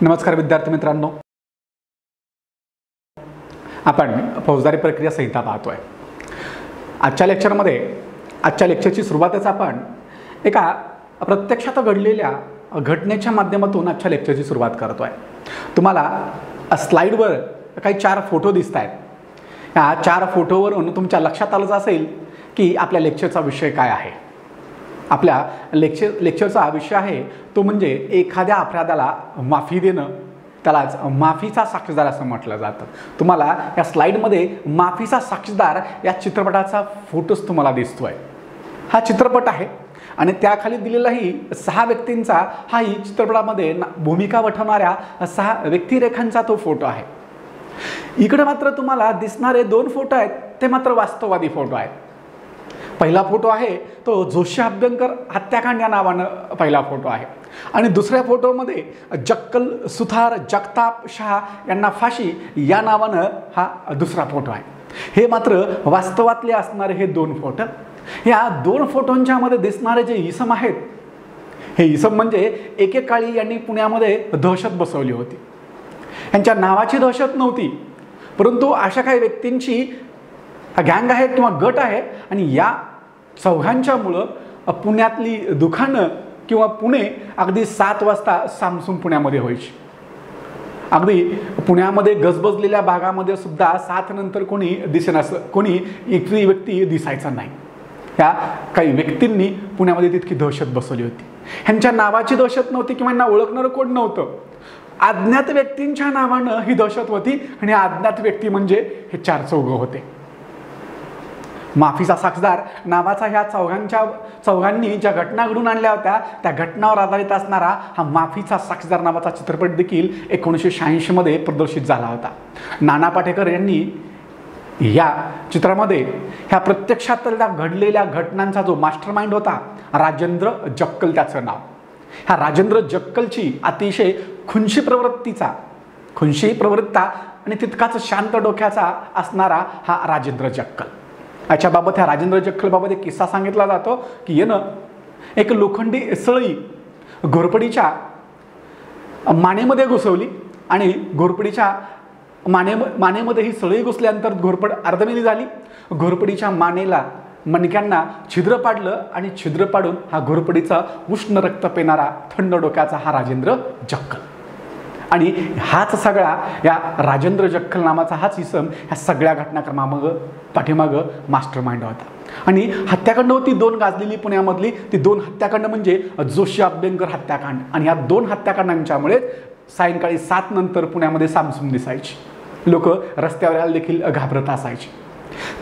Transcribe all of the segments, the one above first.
नमस्कार विद्यार्थी मित्रांनो, आपण फौजदारी प्रक्रिया संहिता पाहतोय. आजच्या लेक्चरची सुरुवातच आपण एका प्रत्यक्षात घडलेल्या घटनेच्या माध्यमातून आजच्या लेक्चरची सुरुवात करतोय. तुम्हाला स्लाइडवर काही 4 फोटो दिसत आहेत. या 4 फोटोवरून तुमच्या लक्षात आलंच असेल की आपल्या लेक्चरचा विषय काय आहे. आपल्या लेक्चरचा विषय आहे तो म्हणजे एखाद्या अपराधाला माफी देणं, त्यालाच माफीचा साक्षीदार असं म्हटलं जातं. तुम्हाला या स्लाइडमध्ये माफीचा साक्षीदार या चित्रपटाचा फोटोच तुम्हाला दिसतोय. हा चित्रपट आहे आणि त्याखाली दिलेलाही 6 व्यक्तींचा हाही चित्रपटामध्ये भूमिका वठवणाऱ्या 6 व्यक्तिरेखांचा तो फोटो आहे. इकडे मात्र तुम्हाला दिसणारे 2 फोटो आहेत ते मात्र वास्तववादी फोटो आहेत. पहिला फोटो आहे तो जोशी अभ्यंकर हत्याकांड या नावानं पहिला फोटो आहे आणि दुसऱ्या फोटोमध्ये जक्कल, सुथार, जगताप, शाह यांना फाशी या नावानं हा दुसरा फोटो आहे. हे मात्र वास्तवातले असणारे हे 2 फोटो. या 2 फोटोंच्या मध्ये दिसणारे जे इसम आहेत, हे इसम म्हणजे एकेकाळी यांनी पुण्यामध्ये दहशत बसवली होती. यांच्या नावाची दहशत नव्हती, परंतु अशा काही व्यक्तींची गँग आहे किंवा गट आहे आणि या चौघांच्यामुळं पुण्यातली दुकानं किंवा पुणे अगदी 7 वाजता सामसूम पुण्यामध्ये व्हायची. अगदी पुण्यामध्ये गजबजलेल्या भागामध्ये सुद्धा 7 नंतर कोणी दिसेनास, कोणी एकही व्यक्ती दिसायचा नाही. ह्या काही व्यक्तींनी पुण्यामध्ये तितकी दहशत बसवली होती. ह्यांच्या नावाची दहशत नव्हती किंवा यांना ओळखणारं कोण नव्हतं. अज्ञात व्यक्तींच्या नावानं ही दहशत होती आणि अज्ञात व्यक्ती म्हणजे हे 4 चौघं होते. माफीचा साक्षीदार नावाचा ह्या चौघांनी ज्या घटना घडून आणल्या होत्या त्या घटनावर आधारित असणारा हा माफीचा साक्षीदार नावाचा चित्रपट देखील 1986 मध्ये प्रदर्शित झाला होता. नाना पाटेकर यांनी या चित्रामध्ये ह्या प्रत्यक्षातल्या घडलेल्या घटनांचा जो मास्टरमाइंड होता, राजेंद्र जक्कल त्याचं नाव. ह्या राजेंद्र जक्कलची अतिशय खुनशी प्रवृत्ता आणि तितकाच शांत डोक्याचा असणारा हा राजेंद्र जक्कल. याच्याबाबत ह्या राजेंद्र जक्कलबाबत एक किस्सा सांगितला जातो की यानं एक लोखंडी सळई घोरपडीच्या मानेमध्ये घुसवली आणि घोरपडीच्या मानेमध्ये ही सळई घुसल्यानंतर घोरपड अर्धमेली झाली. घोरपडीच्या मणक्यांना छिद्र पाडलं आणि छिद्र पाडून हा घोरपडीचा उष्ण रक्त पिणारा थंड डोक्याचा हा राजेंद्र जक्कल. आणि हाच सगळा या राजेंद्र जक्कल नावाचा हाच इसम ह्या सगळ्या घटनाक्रमामागं पाठीमागं मास्टरमाइंड होता. आणि हत्याकांड होती 2 गाजलेली पुण्यामधली. ती 2 हत्याकांड म्हणजे जोशी अभ्यंकर हत्याकांड आणि या 2 हत्याकांडांच्यामुळे सायंकाळी 7 नंतर पुण्यामध्ये सामसूम दिसायची. लोक रस्त्यावर यायला देखील घाबरत असायचे.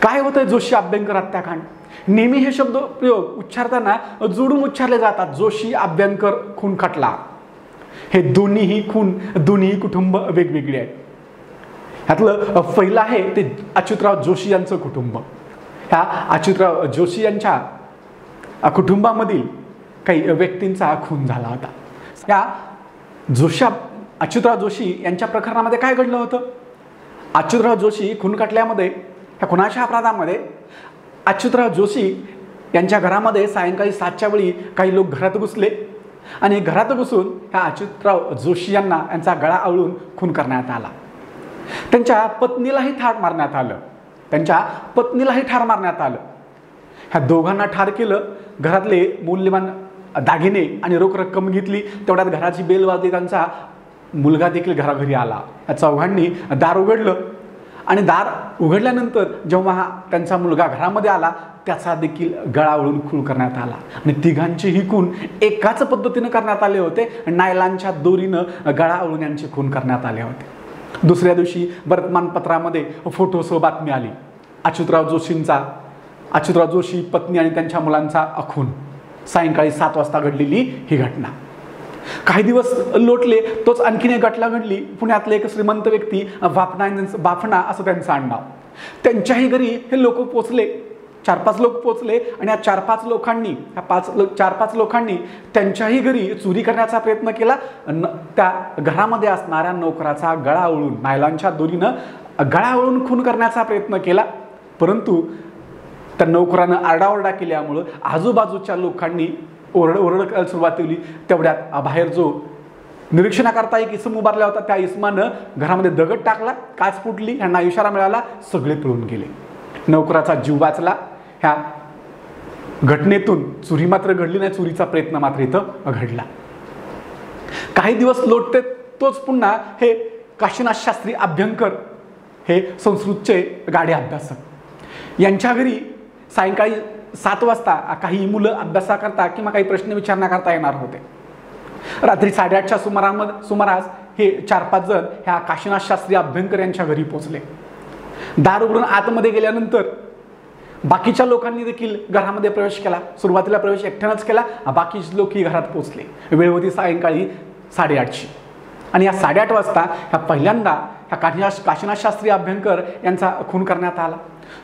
काय होतंय जोशी अभ्यंकर हत्याकांड? नेहमी हे शब्द प्रयोग उच्चारताना जोडून उच्चारले जातात. जोशी अभ्यंकर खून खटला. हे दोन्ही कुटुंब वेगवेगळे आहेत. ह्यातलं पहिलं आहे ते अच्युतराव जोशी यांचं कुटुंब. ह्या अच्युतराव जोशी यांच्या कुटुंबामधील काही व्यक्तींचा खून झाला होता. या अच्युतराव जोशी यांच्या प्रकरणामध्ये काय घडलं होतं? अच्युतराव जोशी खून खटल्यामध्ये ह्या खुनाच्या अपराधामध्ये अच्युतराव जोशी यांच्या घरामध्ये सायंकाळी 7च्या वेळी काही लोक घरात घुसले आणि घरात घुसून ह्या अच्युतराव जोशी यांचा गळा आवळून खून करण्यात आला. त्यांच्या पत्नीलाही ठार मारण्यात आलं. ह्या दोघांना ठार केलं. घरातले मौल्यवान दागिने आणि रोख रक्कम घेतली. तेवढ्यात घराची बेल वाजली. त्यांचा मुलगा देखील घराघरी आला. या चौघांनी दार उघडलं आणि दार उघडल्यानंतर जेव्हा त्यांचा मुलगा घरामध्ये आला त्याचा देखील गळा आवळून खून करण्यात आला. आणि तिघांचेही खून एकाच पद्धतीनं करण्यात आले होते. नायलांच्या दोरीनं गळा आवळून यांचे खून करण्यात आले होते. दुसऱ्या दिवशी वर्तमानपत्रामध्ये फोटोसह बातमी आली. अच्युतराव जोशी पत्नी आणि त्यांच्या मुलांचा खून. सायंकाळी 7 वाजता घडलेली ही घटना. काही दिवस लोटले तोच आणखीन एक घटना घडली. पुण्यातले एक श्रीमंत व्यक्ती बाफना असं त्यांचं आडनाव. त्यांच्याही घरी हे लोक पोचले. 4-5 लोक पोचले आणि या 4-5 लोकांनी त्यांच्याही घरी चोरी करण्याचा प्रयत्न केला. त्या घरामध्ये असणाऱ्या नोकराचा गळा आवळून नायलॉनच्या दोरीनं गळा आवळून खून करण्याचा प्रयत्न केला. परंतु त्या नोकरानं आरडाओरडा केल्यामुळं आजूबाजूच्या लोकांनी ओरड सुरुवात केली. तेवढ्यात बाहेर जो निरीक्षणाकरता एक इसम उभारला होता. त्या इसमानं घरामध्ये दगड टाकला, काच फुटली, ह्यांना इशारा मिळाला, सगळे पळून गेले. नोकराचा जीव वाचला. ह्या घटनेतून चोरी मात्र घडली नाही, चोरीचा प्रयत्न मात्र इथं घडला. काही दिवस लोटते तोच पुन्हा हे काशीनाथ शास्त्री अभ्यंकर हे संस्कृतचे गाडे अभ्यासक यांच्या घरी सायंकाळी 7 वाजता काही मुलं अभ्यासाकरता किंवा काही प्रश्न विचारण्याकरता येणार होते. रात्री 8:30च्या सुमारास हे 4-5 जण ह्या काशीनाथ शास्त्री अभ्यंकर यांच्या घरी पोहोचले. दार उघडून आतमध्ये गेल्यानंतर बाकीच्या लोकांनी देखील घरामध्ये प्रवेश केला. सुरुवातीला प्रवेश एकट्यानंच केला, बाकीचे लोकही घरात पोहोचले. वेळ होती सायंकाळी 8:30ची. आणि या 8:30 वाजता ह्या पहिल्यांदा ह्या काशीनाथ शास्त्री अभ्यंकर यांचा खून करण्यात आला.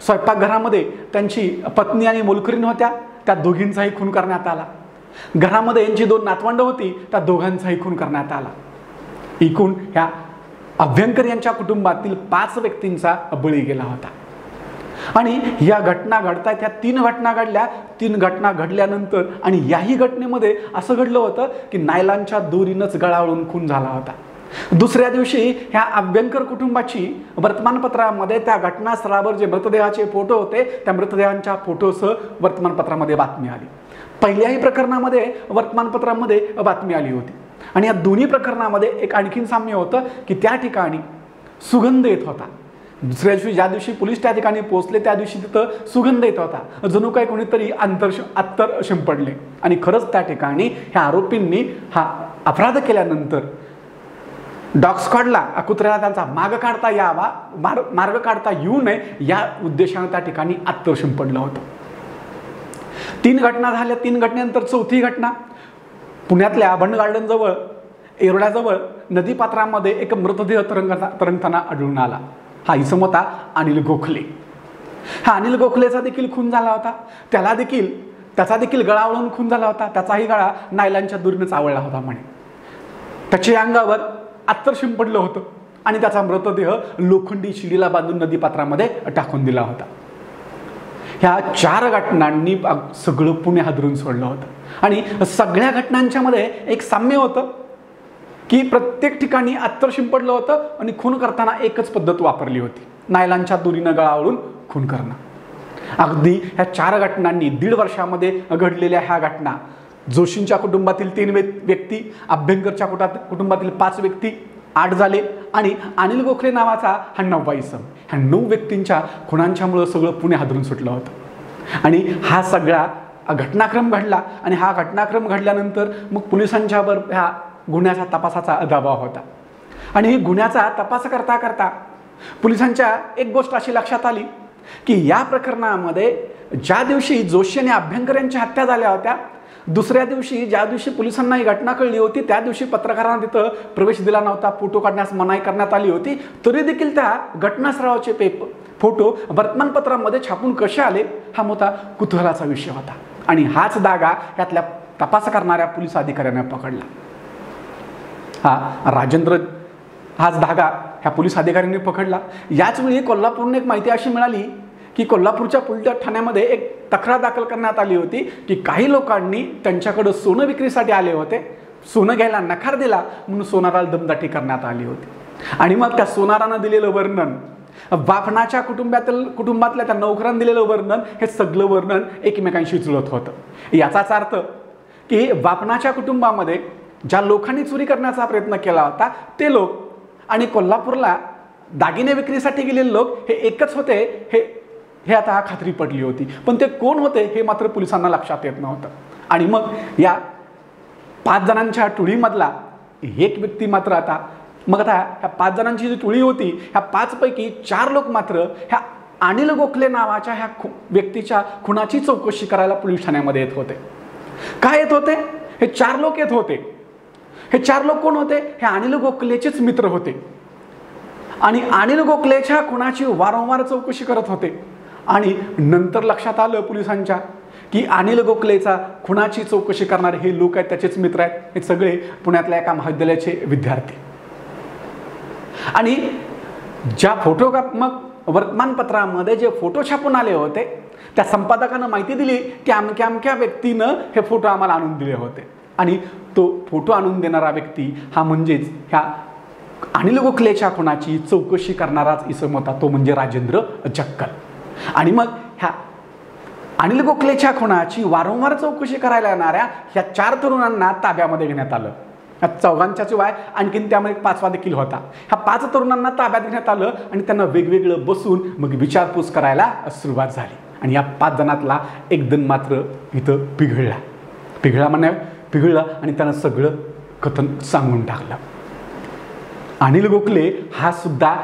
स्वयंपाकघरामध्ये त्यांची पत्नी आणि मोलकरीण होत्या, त्या दोघींचाही खून करण्यात आला. घरामध्ये यांची 2 नातवंड होती, त्या दोघांचाही खून करण्यात आला. एकूण ह्या अभ्यंकर यांच्या कुटुंबातील 5 व्यक्तींचा बळी गेला होता. आणि या घटना घडतायत, ह्या 3 घटना घडल्या. 3 घटना घडल्यानंतर आणि याही घटनेमध्ये असं घडलं होतं की नायलांच्या दोरीनंच गळावळून खून झाला होता. दुसऱ्या दिवशी ह्या अभ्यंकर कुटुंबाची वर्तमानपत्रामध्ये त्या घटनास्थळावर जे मृतदेहाचे फोटो होते त्या मृतदेहांच्या फोटोसह वर्तमानपत्रामध्ये बातमी आली. पहिल्याही प्रकरणामध्ये वर्तमानपत्रामध्ये बातमी आली होती. आणि या दोन्ही प्रकरणामध्ये एक आणखीन साम्य होतं की त्या ठिकाणी सुगंध येत होता. दुसऱ्या दिवशी ज्या दिवशी पोलीस त्या ठिकाणी पोहोचले त्या दिवशी तिथं सुगंध येत होता, जणू काही कोणीतरी अत्तर शिंपडले. आणि खरंच त्या ठिकाणी ह्या आरोपींनी हा अपराध केल्यानंतर डॉग स्क्वॉडला, कुत्र्याला त्यांचा मार्ग काढता येऊ नये या उद्देशाने त्या ठिकाणी अत्तर शिंपडलं होतं. 3 घटना झाल्या. 3 घटनेनंतर चौथी घटना पुण्यातल्या बंड गार्डन जवळ येरवड्याजवळ नदीपात्रामध्ये एक मृतदेह तरंगताना आढळून आला. हा इसम होता अनिल गोखले. हा अनिल गोखलेचा देखील खून झाला होता. त्याचा देखील गळावळून खून झाला होता. त्याचाही गळा नायलांच्या दोरीनं चावळला होता म्हणे. त्याच्या अंगावर अत्तर शिंपडलं होतं आणि त्याचा मृतदेह लोखंडी शिडीला बांधून नदीपात्रामध्ये टाकून दिला होता. ह्या 4 घटनांनी सगळं पुणे हादरून सोडलं होतं. आणि सगळ्या घटनांच्या मध्ये एक साम्य होतं की प्रत्येक ठिकाणी अत्तर शिंपडलं होतं आणि खून करताना एकच पद्धत वापरली होती, नायलांच्या दोरीनं गळावळून खून करणं. अगदी ह्या 4 घटनांनी 1.5 वर्षामध्ये घडलेल्या ह्या घटना जोशींच्या कुटुंबातील 3 व्यक्ती, अभ्यंकरच्या कुटुंबातील 5 व्यक्ती 8 झाले आणि अनिल गोखले नावाचा हा 9वा इसम. ह्या 9 व्यक्तींच्या खुनांच्यामुळं सगळं पुणे हादरून सुटलं होतं. आणि हा सगळा घटनाक्रम घडला. आणि हा घटनाक्रम घडल्यानंतर मग पोलिसांच्यावर ह्या गुन्ह्याचा तपासाचा दबाव होता. आणि गुन्ह्याचा तपास करता करता पोलिसांच्या एक गोष्ट अशी लक्षात आली की या प्रकरणामध्ये ज्या दिवशी जोशी आणि अभ्यंकर यांच्या हत्या झाल्या होत्या, दुसऱ्या दिवशी ज्या दिवशी पोलिसांना ही घटना कळली होती त्या दिवशी पत्रकारांना तिथं प्रवेश दिला नव्हता, फोटो काढण्यास मनाई करण्यात आली होती. तरी देखील त्या घटनास्थळाचे फोटो वर्तमानपत्रामध्ये छापून कसे आले हा मोठा कुतूहलाचा विषय होता. आणि हाच धागा यातल्या तपास करणाऱ्या पोलीस अधिकाऱ्यांना पकडला. राजेंद्र हाच धागा ह्या पोलीस अधिकाऱ्यांनी पकडला. याच वेळी कोल्हापूरने एक माहिती अशी मिळाली की कोल्हापूरच्या पोलीस ठाण्यामध्ये एक तक्रार दाखल करण्यात आली होती की काही लोकांनी त्यांच्याकडे सोनं विक्रीसाठी आले होते, सोनं घ्यायला नकार दिला म्हणून सोनाराला दमदाटी करण्यात आली होती. आणि मग त्या सोनारानं दिलेलं वर्णन, बापणाच्या कुटुंबातल्या त्या नोकरांनी दिलेलं वर्णन, हे सगळं वर्णन एकमेकांशी जुळत होतं. याचाच अर्थ की बापणाच्या कुटुंबामध्ये ज्या लोकांनी चोरी करण्याचा प्रयत्न केला होता ते लोक आणि कोल्हापूरला दागिने विक्रीसाठी गेलेले लोक हे एकच होते हे आता खात्री पडली होती. पण ते कोण होते हे मात्र पोलिसांना लक्षात येत नव्हतं. आणि मग या 5 जणांच्या टोळीमधला एक व्यक्ती मात्र आता ह्या 5 जणांची जी टोळी होती ह्या 5 पैकी 4 लोक मात्र ह्या अनिल गोखले नावाच्या ह्या व्यक्तीच्या खुनाची चौकशी करायला पोलीस ठाण्यामध्ये येत होते. काय येत होते? हे 4 लोक येत होते. हे 4 लोक कोण होते? हे अनिल गोखलेचेच मित्र होते आणि अनिल गोखलेच्या खुनाची वारंवार चौकशी करत होते. आणि नंतर लक्षात आलं पोलिसांच्या की अनिल गोखलेचा खुनाची चौकशी करणारे हे लोक आहेत, त्याचेच मित्र आहेत, हे सगळे पुण्यातल्या एका महाविद्यालयाचे विद्यार्थी. आणि ज्या मग वर्तमानपत्रामध्ये जे फोटो छापून आले होते त्या संपादकानं माहिती दिली की अमक्या व्यक्तीनं हे फोटो आम्हाला आणून दिले होते. आणि तो फोटो आणून देणारा व्यक्ती हा म्हणजेच ह्या अनिल गोखलेच्या खुनाची चौकशी करणाराच इसम होता, तो म्हणजे राजेंद्र जक्कल. आणि मग ह्या अनिल गोखलेच्या खुनाची वारंवार चौकशी करायला येणाऱ्या ह्या 4 तरुणांना ताब्यामध्ये घेण्यात आलं. ह्या चौघांच्या शिवाय आणखीन त्यामध्ये 5वा देखील होता. ह्या 5 तरुणांना ताब्यात घेण्यात आलं आणि त्यांना वेगवेगळं बसून मग विचारपूस करायला सुरुवात झाली. आणि या 5 जणातला एक जण मात्र इथं पिघळला आणि त्यानं सगळं कथन सांगून टाकलं. अनिल गोखले हा सुद्धा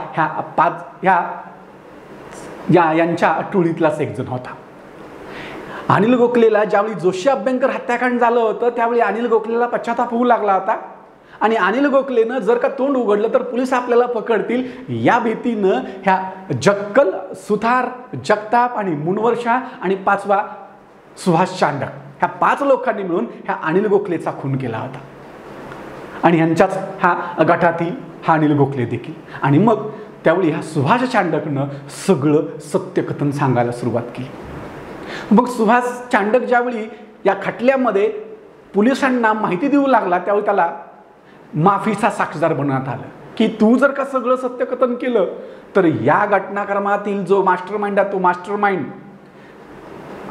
यांच्या टोळीतलाच एक जण होता. अनिल गोखलेला ज्यावेळी जोशी अभ्यंकर हत्याकांड झालं होतं त्यावेळी अनिल गोखलेला पश्चाताप होऊ लागला होता. आणि अनिल गोखलेनं जर का तोंड उघडलं तर पोलीस आपल्याला पकडतील या भीतीनं ह्या जक्कल, सुथार, जगताप आणि मुनवर आणि 5वा सुभाष चांडक ह्या 5 लोकांनी मिळून ह्या अनिल गोखलेचा खून केला होता. आणि ह्यांच्याच ह्या गटातील हा अनिल गोखले देखील. आणि मग त्यावेळी ह्या सुभाष चांडकनं सगळं सत्यकथन सांगायला सुरुवात केली. मग सुभाष चांडक ज्यावेळी या खटल्यामध्ये पोलिसांना माहिती देऊ लागला त्यावेळी त्याला माफीचा साक्षीदार बनवण्यात आलं की तू जर का सगळं सत्यकथन केलं तर या घटनाक्रमातील जो मास्टरमाइंड आहे तो मास्टरमाइंड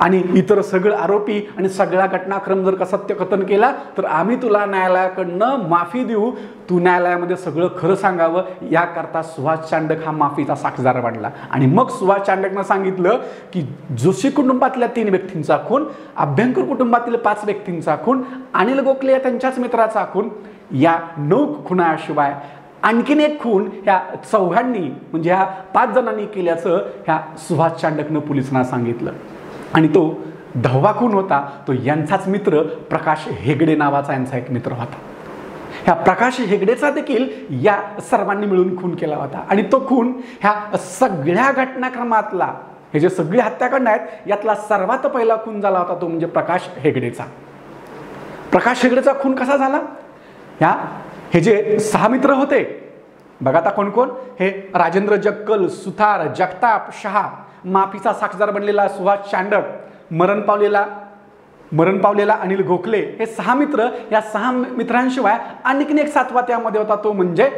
आणि इतर सगळे आरोपी आणि सगळा घटनाक्रम जर का सत्यकथन केला तर आम्ही तुला न्यायालयाकडनं माफी देऊ, तू न्यायालयामध्ये सगळं खरं सांगावं. याकरता सुभाष चांडक हा माफीचा साक्षीदार बनला. आणि मग सुभाष चांडकनं सांगितलं की जोशी कुटुंबातल्या 3 व्यक्तींचा खून, अभ्यंकर कुटुंबातील 5 व्यक्तींचा खून, अनिल गोखले त्यांच्याच मित्राचा खून, या 9 खुनाशिवाय आणखीन एक खून ह्या चौघांनी म्हणजे ह्या 5 जणांनी केल्याचं ह्या सुभाष चांडकनं पोलिसांना सांगितलं. आणि तो 10वा खून होता तो यांचाच मित्र प्रकाश हेगडे नावाचा यांचा एक मित्र होता. ह्या प्रकाश हेगडेचा देखील या सर्वांनी मिळून खून केला होता. आणि तो खून ह्या सगळ्या घटनाक्रमातला हे जे सगळे हत्याकांड आहेत यातला सर्वात पहिला खून झाला होता तो म्हणजे प्रकाश हेगडेचा. प्रकाश हेगडेचा खून कसा झाला? हे जे 6 मित्र होते बघा आता कोण कोण, हे राजेंद्र जक्कल, सुथार, जगताप, शहा, माफीचा साक्षीदार बनलेला सुभाष चांडक, मरण पावलेला अनिल गोखले, हे 6 मित्र. या 6 मित्रांशिवाय आणखीन एक 7वा त्यामध्ये होता तो म्हणजे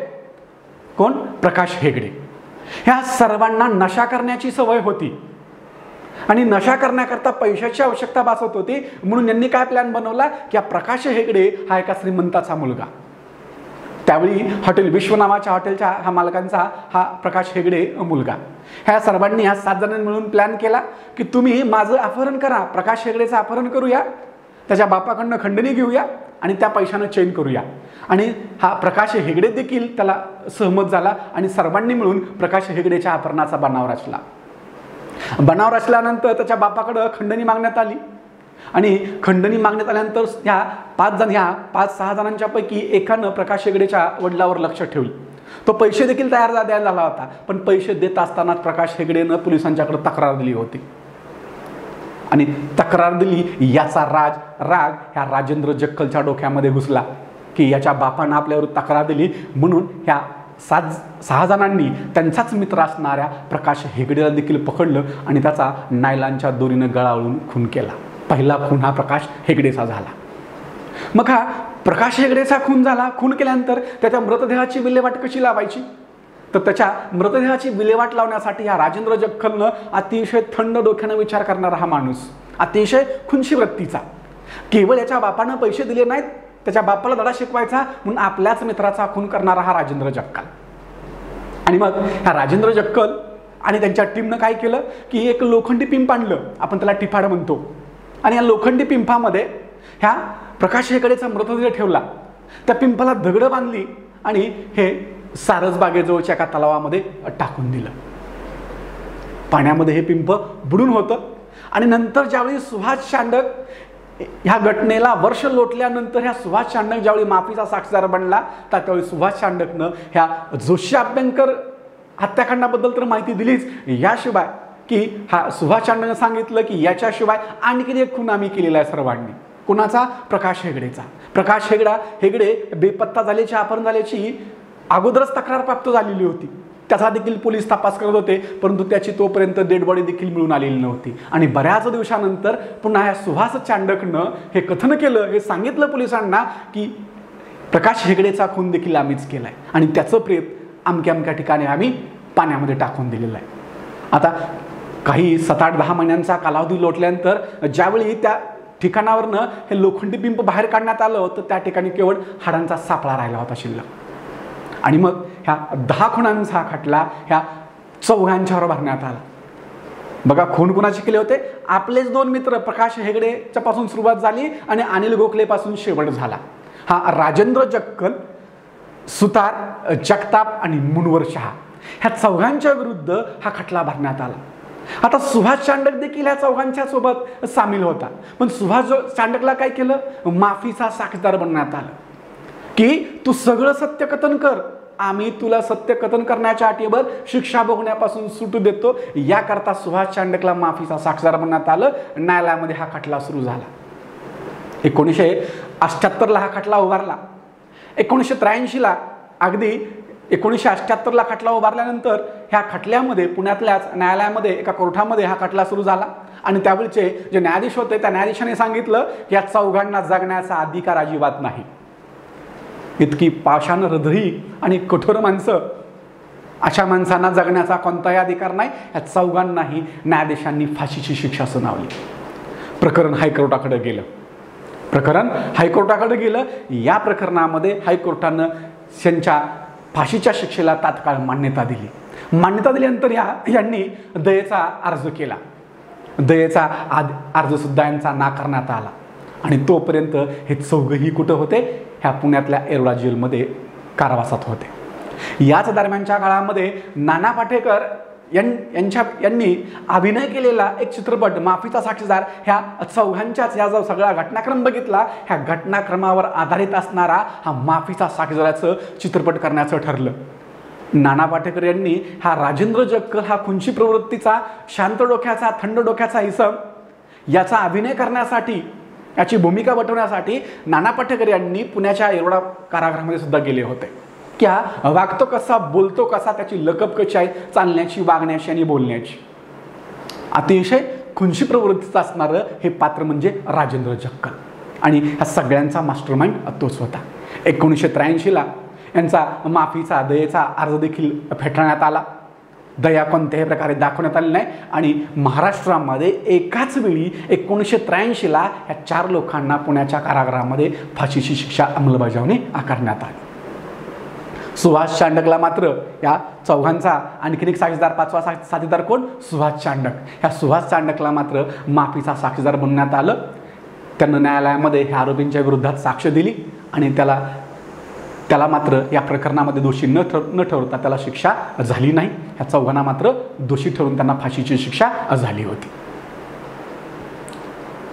कोण? प्रकाश हेगडे. ह्या सर्वांना नशा करण्याची सवय होती आणि नशा करण्याकरता पैशाची आवश्यकता भासत होती. म्हणून यांनी काय प्लॅन बनवला की प्रकाश हेगडे हा एका श्रीमंताचा मुलगा. त्यावेळी हॉटेल विश्व नावाच्या हॉटेलच्या हा मालकांचा हा प्रकाश हेगडे मुलगा. ह्या सर्वांनी ह्या 7 जणांनी मिळून प्लॅन केला की तुम्ही माझं अपहरण करा, प्रकाश हेगडेचं अपहरण करूया, त्याच्या बापाकडनं खंडणी घेऊया आणि त्या पैशानं चेन करूया. आणि हा प्रकाश हेगडे देखील त्याला सहमत झाला आणि सर्वांनी मिळून प्रकाश हेगडेच्या अपहरणाचा बनाव रचल्यानंतर त्याच्या बापाकडं खंडणी मागण्यात आली. आणि खंडणी मागण्यात आल्यानंतर ह्या 5-6 जणांच्या पैकी एकानं प्रकाश हेगडेच्या वडिलावर लक्ष ठेवलं. तो पैसे देखील द्यायला झाला होता, पण पैसे देत असतानाच प्रकाश हेगडेनं पोलिसांच्याकडे तक्रार दिली होती. आणि तक्रार दिली याचा राग ह्या राजेंद्र जक्कलच्या डोक्यामध्ये घुसला की याच्या बापानं आपल्यावर तक्रार दिली म्हणून ह्या 6 जणांनी त्यांचाच मित्र असणाऱ्या प्रकाश हेगडेला देखील पकडलं आणि त्याचा नायलांच्या दोरीनं गळावळून खून केला. पहिला खून हा प्रकाश हेगडेचा झाला. मग हा प्रकाश हेगडेचा खून झाला. खून केल्यानंतर त्याच्या मृतदेहाची विल्हेवाट कशी लावायची? तर त्याच्या मृतदेहाची विल्हेवाट लावण्यासाठी हा राजेंद्र जक्कलनं अतिशय थंड डोक्यानं विचार करणारा हा माणूस, अतिशय खुनशी वृत्तीचा, केवळ याच्या बापानं पैसे दिले नाहीत, त्याच्या बापाला धडा शिकवायचा म्हणून आपल्याच मित्राचा खून करणारा हा राजेंद्र जक्कल. आणि मग ह्या राजेंद्र जक्कल आणि त्यांच्या टीमनं काय केलं की एक लोखंडी पिंप आणलं, आपण त्याला टिफाड म्हणतो. आणि या लोखंडी पिंपामध्ये ह्या प्रकाश हेगडेचा मृतदेह ठेवला. त्या पिंपाला दगडं बांधली आणि हे सारसबागेजवळच्या एका तलावामध्ये टाकून दिलं. पाण्यामध्ये हे पिंप बुडून होतं. आणि नंतर ज्यावेळी सुभाष चांडक ह्या घटनेला वर्ष लोटल्यानंतर ह्या सुभाष चांडक ज्यावेळी माफीचा साक्षीदार बनला तर त्यावेळी सुभाष चांडकनं ह्या जोशी अभ्यंकर हत्याकांडाबद्दल तर माहिती दिलीच, याशिवाय की हा सुभाष चांडकनं सांगितलं की याच्याशिवाय आणखीन एक खून आम्ही केलेला आहे सर्वांनी. कुणाचा? प्रकाश हेगडेचा. प्रकाश हेगडे बेपत्ता झाल्याची, अपहरण झाल्याची अगोदरच तक्रार प्राप्त झालेली होती. त्याचा देखील पोलीस तपास करत होते, परंतु त्याची तोपर्यंत डेड बॉडी देखील मिळून आलेली नव्हती. आणि बऱ्याच दिवसानंतर पुन्हा ह्या सुहास चांडकनं हे कथन केलं, हे सांगितलं पोलिसांना की प्रकाश हेगडेचा खून देखील आम्हीच केला आहे आणि त्याचं प्रेत अमक्या अमक्या ठिकाणी आम्ही पाण्यामध्ये टाकून दिलेलं आहे. आता काही 7-8-10 महिन्यांचा कालावधी लोटल्यानंतर ज्यावेळी त्या ठिकाणावरनं हे लोखंडी बिंब बाहेर काढण्यात आलं तर त्या ठिकाणी केवळ हाडांचा सापळा राहिला होता शिल्लक. आणि मग ह्या 10 खुणांचा खटला ह्या 4घांच्यावर भरण्यात आला. बघा, खून कुणाचे केले होते? आपलेच 2 मित्र प्रकाश हेगडेच्या पासून सुरुवात झाली आणि अनिल गोखलेपासून शेवट झाला. हा राजेंद्र जक्कल, सुतार, जगताप आणि मुनवर शहा ह्या 4घांच्या विरुद्ध हा खटला भरण्यात आला. आता सुहास चांडक देखील ह्या 4घांच्या सोबत सामील होता, पण सुहास चांडकला काय केलं? माफीचा साक्षीदार बनवण्यात आलं की तू सगळं सत्य कथन कर, आम्ही तुला सत्य कथन करण्याच्या अटीवर शिक्षा भोगण्यापासून सुटू देतो. याकरता सुहास चांडकला माफीचा साक्षीदार बनवण्यात आलं. न्यायालयामध्ये हा खटला सुरू झाला. 1978ला हा खटला उभारला. 1983ला अगदी 1978ला खटला उभारल्यानंतर ह्या खटल्यामध्ये पुण्यातल्याच न्यायालयामध्ये एका कोर्टामध्ये हा खटला सुरू झाला. आणि त्यावेळचे जे न्यायाधीश होते त्या न्यायाधीशाने सांगितलं की या 4घांना जगण्याचा अधिकार अजिबात नाही. इतकी पाषाण हृदयी आणि कठोर माणसं, अशा माणसांना जगण्याचा कोणताही अधिकार नाही. या 4घांनाही न्यायाधीशांनी फाशीची शिक्षा सुनावली. प्रकरण हायकोर्टाकडे गेलं. या प्रकरणामध्ये हायकोर्टानं त्यांच्या फाशीच्या शिक्षेला तात्काळ मान्यता दिली. मान्यता दिल्यानंतर यांनी दयेचा अर्ज केला. दयेचा अर्ज सुद्धा यांचा नाकारण्यात आला. आणि तोपर्यंत हे 4घही कुठं होते? ह्या पुण्यातल्या येरवडा जेलमध्ये कारावासात होते. याच दरम्यानच्या काळामध्ये नाना पाटेकर यांनी अभिनय केलेला एक चित्रपट माफीचा साक्षीदार ह्या 4घांच्याच ह्या जो सगळा घटनाक्रम बघितला, ह्या घटनाक्रमावर आधारित असणारा हा माफीचा साक्षीदाराचं चित्रपट करण्याचं ठरलं. नाना पाटेकर यांनी हा राजेंद्र जक्कल हा खुंची प्रवृत्तीचा, शांत डोक्याचा, थंड डोक्याचा इसम याचा अभिनय करण्यासाठी, याची भूमिका वठवण्यासाठी नाना पाटेकर यांनी पुण्याच्या येरवडा कारागृहामध्ये सुद्धा गेले होते. क्या वागतो कसा, बोलतो कसा, त्याची लकब कशी आहे, चालण्याची, वागण्याची आणि बोलण्याची. अतिशय खुंची प्रवृत्तीचं असणारं हे पात्र म्हणजे राजेंद्र जक्कल. आणि ह्या सगळ्यांचा मास्टरमाइंड तोच होता. 1983ला यांचा माफीचा, दयेचा अर्ज देखील फेटाळण्यात आला. दया कोणत्याही प्रकारे दाखवण्यात आली नाही. आणि महाराष्ट्रामध्ये एकाच वेळी 1983ला ह्या 4 लोकांना पुण्याच्या कारागृहामध्ये फाशीची शिक्षा अंमलबजावणी आकारण्यात आली. सुहास चांडकला मात्र या 4घांचा आणखीन एक साक्षीदार, 5वा साथीदार कोण? सुहास चांडक. ह्या सुहास चांडकला मात्र माफीचा साक्षीदार बनवण्यात आलं. त्यानं न्यायालयामध्ये ह्या आरोपींच्या विरोधात साक्ष दिली आणि त्याला मात्र या प्रकरणामध्ये दोषी न ठरवता त्याला शिक्षा झाली नाही. ह्या 4घांना मात्र दोषी ठरवून त्यांना फाशीची शिक्षा झाली होती.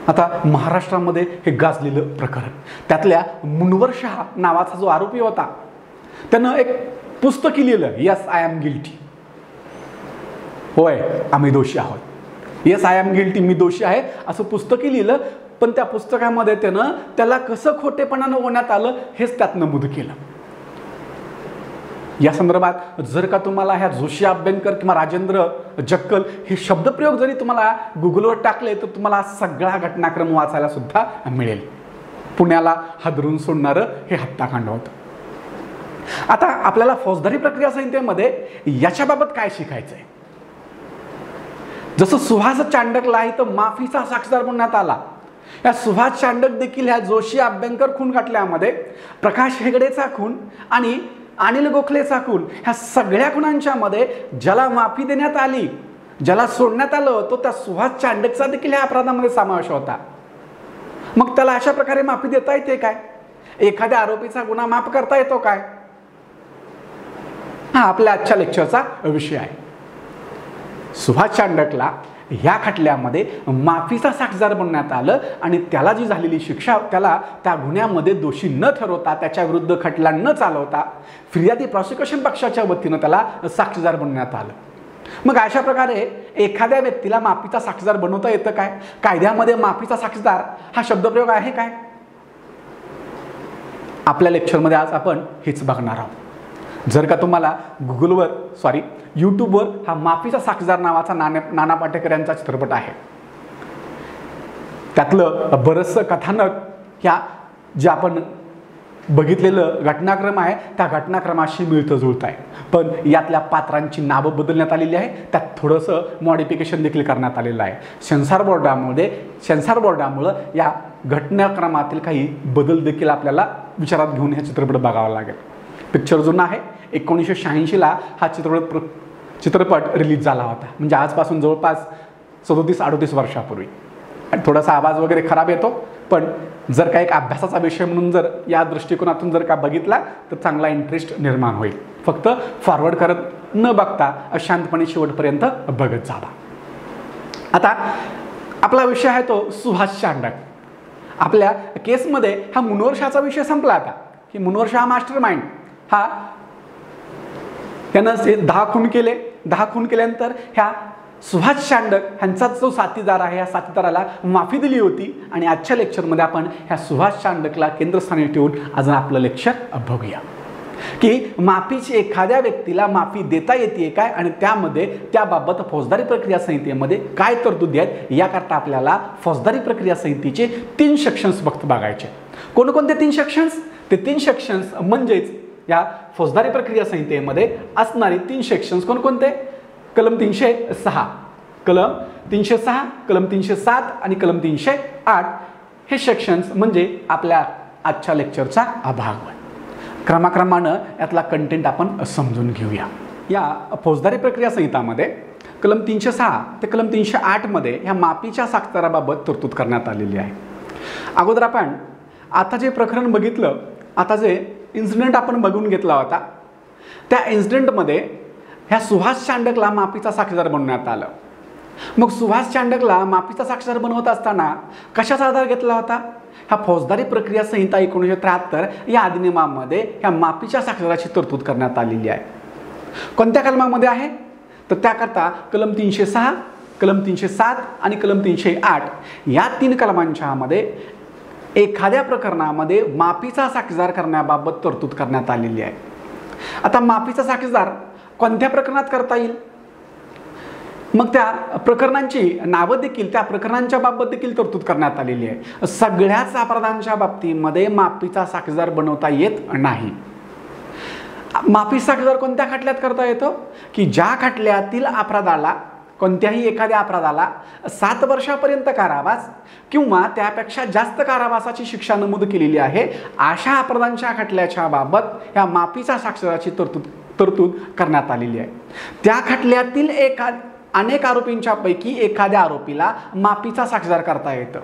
आता महाराष्ट्रामध्ये हे गाजलेलं प्रकरण, त्यातल्या मुनवर शहा नावाचा जो आरोपी होता त्यानं एक पुस्तक लिहिलं, यस आय एम गिल्टी. होय, आम्ही दोषी आहोत. येस आय एम गिल्टी, मी दोषी आहे असं पुस्तकही लिहिलं. पण त्या पुस्तकामध्ये त्यानं त्याला कसं खोटेपणानं ओढण्यात आलं हेच त्यात नमूद केलं. या संदर्भात जर का तुम्हाला ह्या जोशी अभ्यंकर किंवा राजेंद्र जक्कल हे शब्दप्रयोग जरी तुम्हाला गुगलवर टाकले तर तुम्हाला सगळा घटनाक्रम वाचायला सुद्धा मिळेल. पुण्याला हादरून सोडणारं हे हत्याकांड होतं. आता आपल्याला फौजदारी प्रक्रिया संहितेमध्ये याच्याबाबत काय शिकायचं आहे? जसं सुहास चांडकला इथं माफीचा साक्षीदार बनवण्यात आला, या सुहास चांडक देखील ह्या जोशी अभ्यंकर खून खटल्यामध्ये प्रकाश हेगडेचा खून आणि अनिल गोखलेचा खून, ह्या सगळ्या खुनांच्या मध्ये ज्याला माफी देण्यात आली, ज्याला सोडण्यात आलं, तो त्या सुहास चांडकचा देखील ह्या अपराधामध्ये समावेश होता. मग त्याला अशा प्रकारे माफी देता येते काय? एखाद्या आरोपीचा गुन्हा माफ करता येतो काय? हा आपल्या आजच्या लेक्चरचा विषय आहे. सुहास चांडकला ह्या खटल्यामध्ये माफीचा साक्षीदार बनवण्यात आलं आणि त्याला जी झालेली शिक्षा, त्याला त्या गुन्ह्यामध्ये दोषी न ठरवता, त्याच्या विरुद्ध खटला न चालवता फिर्यादी प्रॉसिक्युशन पक्षाच्या वतीनं त्याला साक्षीदार बनवण्यात आलं. मग अशा प्रकारे एखाद्या व्यक्तीला माफीचा साक्षीदार बनवता येतं काय? कायद्यामध्ये माफीचा साक्षीदार हा शब्दप्रयोग आहे काय? आपल्या लेक्चरमध्ये आज आपण हेच बघणार आहोत. जर का तुम्हाला यूट्यूबवर हा माफीचा साक्षीदार नावाचा नाना पाटेकर यांचा चित्रपट आहे, त्यातलं बरंचसं कथानक ह्या जे आपण बघितलेलं घटनाक्रम आहे त्या घटनाक्रमाशी मिळतं जुळतं आहे, पण यातल्या पात्रांची नावं बदलण्यात आलेली आहे, त्यात थोडंसं मॉडिफिकेशन देखील करण्यात आलेलं आहे. सेन्सॉर बोर्डामुळं या घटनाक्रमातील काही बदल देखील आपल्याला विचारात घेऊन हे चित्रपट बघावा लागेल. पिक्चर जुना आहे, 1986ला हा चित्रपट रिलीज झाला होता, म्हणजे आजपासून जवळपास 37-38 वर्षापूर्वी. थोडासा आवाज वगैरे खराब येतो, पण जर का एक अभ्यासाचा विषय म्हणून जर या दृष्टिकोनातून जर का बघितला तर चांगला इंटरेस्ट निर्माण होईल. फक्त फॉरवर्ड करत न बघता शांतपणे शेवटपर्यंत बघत जावा. आता आपला विषय आहे तो सुभाष चांडक. आपल्या केसमध्ये हा मुनवर शहाचा विषय संपला आता, की मुनवर शहा मास्टर माइंड हा त्यानं 10 खून केले. 10 खून केल्यानंतर ह्या सुभाष चांडक ह्यांचा जो साथीदार आहे, या साथीदाराला माफी दिली होती. आणि आजच्या लेक्चरमध्ये आपण ह्या सुभाष चांडकला केंद्रस्थानी ठेवून अजून आपलं लेक्चर बघूया की माफीची एखाद्या व्यक्तीला माफी देता येते काय, आणि त्याबाबत फौजदारी प्रक्रिया संहितेमध्ये काय तरतुदी आहेत. याकरता आपल्याला फौजदारी प्रक्रिया संहितेचे 3 सेक्शन्स फक्त बघायचे. कोणकोणते 3 सेक्शन्स? ते 3 सेक्शन्स म्हणजेच या फौजदारी प्रक्रिया संहितेमध्ये असणारे 3 सेक्शन्स कोणकोणते? कलम 306, कलम 306, कलम 307 आणि कलम 308 हे सेक्शन्स म्हणजे आपल्या आजच्या लेक्चरचा भाग. क्रमाक्रमानं यातला कंटेंट आपण समजून घेऊया. या फौजदारी प्रक्रिया संहितामध्ये कलम 306 ते कलम 308 मध्ये ह्या माफीच्या साक्षीदाराबाबत तरतूद करण्यात आलेली आहे. अगोदर आपण आता जे प्रकरण बघितलं, आता जे इन्सिडेंट आपण बघून घेतला होता, त्या इन्सिडेंटमध्ये ह्या सुभाष चांडकला माफीचा साक्षीदार बनवण्यात आलं. मग सुभाष चांडकला माफीचा साक्षीदार बनवत असताना कशाचा आधार घेतला होता? ह्या फौजदारी प्रक्रिया संहिता 1973 या अधिनियमामध्ये ह्या माफीच्या साक्षीदाराची तरतूद करण्यात आलेली आहे. कोणत्या कलमामध्ये आहे? तर त्याकरता कलम 306, कलम 307 आणि कलम 308 या 3 कलमांच्या मध्ये एखाद्या प्रकरणामध्ये माफीचा साक्षीदार करण्याबाबत तरतूद करण्यात आलेली आहे. आता माफीचा साक्षीदार कोणत्या प्रकरणात करता येईल? मग त्या प्रकरणांची नावं देखील त्या प्रकरणांच्या बाबत देखील तरतूद करण्यात आलेली आहे. सगळ्याच अपराधांच्या बाबतीमध्ये माफीचा साक्षीदार बनवता येत नाही. माफी साक्षीदार कोणत्या खटल्यात करता येतो? की ज्या खटल्यातील अपराधाला, कोणत्याही एखाद्या अपराधाला 7 वर्षापर्यंत कारावास किंवा त्यापेक्षा जास्त कारावासाची शिक्षा नमूद केलेली आहे, अशा अपराधांच्या खटल्याच्या बाबत या माफीच्या साक्षीदाराची तरतूद करण्यात आलेली आहे. त्या खटल्यातील अनेक आरोपींच्या पैकी एखाद्या आरोपीला माफीचा साक्षीदार करता येतं.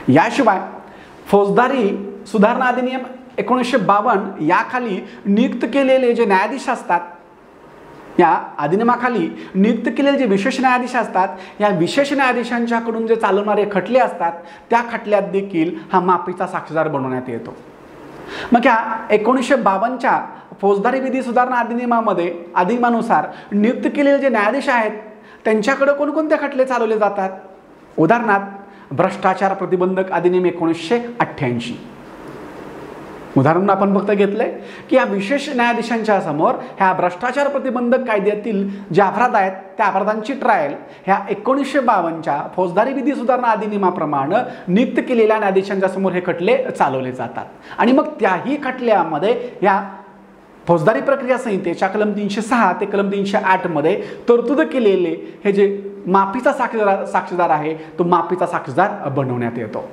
याशिवाय फौजदारी सुधारणा अधिनियम 1952 याखाली नियुक्त केलेले जे न्यायाधीश असतात, या अधिनियमाखाली नियुक्त केलेले जे विशेष न्यायाधीश असतात, या विशेष न्यायाधीशांच्याकडून जे चालवणारे खटले असतात, त्या खटल्यात देखील हा माफीचा साक्षीदार बनवण्यात येतो. मग या 1952च्या फौजदारी विधी सुधारणा अधिनियमानुसार नियुक्त केलेले जे न्यायाधीश आहेत त्यांच्याकडे कोणकोणते खटले चालवले जातात? उदाहरणार्थ भ्रष्टाचार प्रतिबंधक अधिनियम 1988. उदाहरण आपण फक्त घेतलंय की या विशेष न्यायाधीशांच्या समोर ह्या भ्रष्टाचार प्रतिबंधक कायद्यातील जे अपराध आहेत त्या अपराधांची ट्रायल ह्या 1952च्या फौजदारी विधी सुधारणा अधिनियमाप्रमाणे नियुक्त केलेल्या न्यायाधीशांच्या समोर हे खटले चालवले जातात. आणि मग त्याही खटल्यामध्ये या फौजदारी प्रक्रिया संहितेच्या कलम 306 ते कलम 308 मध्ये तरतूद केलेले हे जे माफीचा साक्षीदार आहे तो माफीचा साक्षीदार बनवण्यात येतो.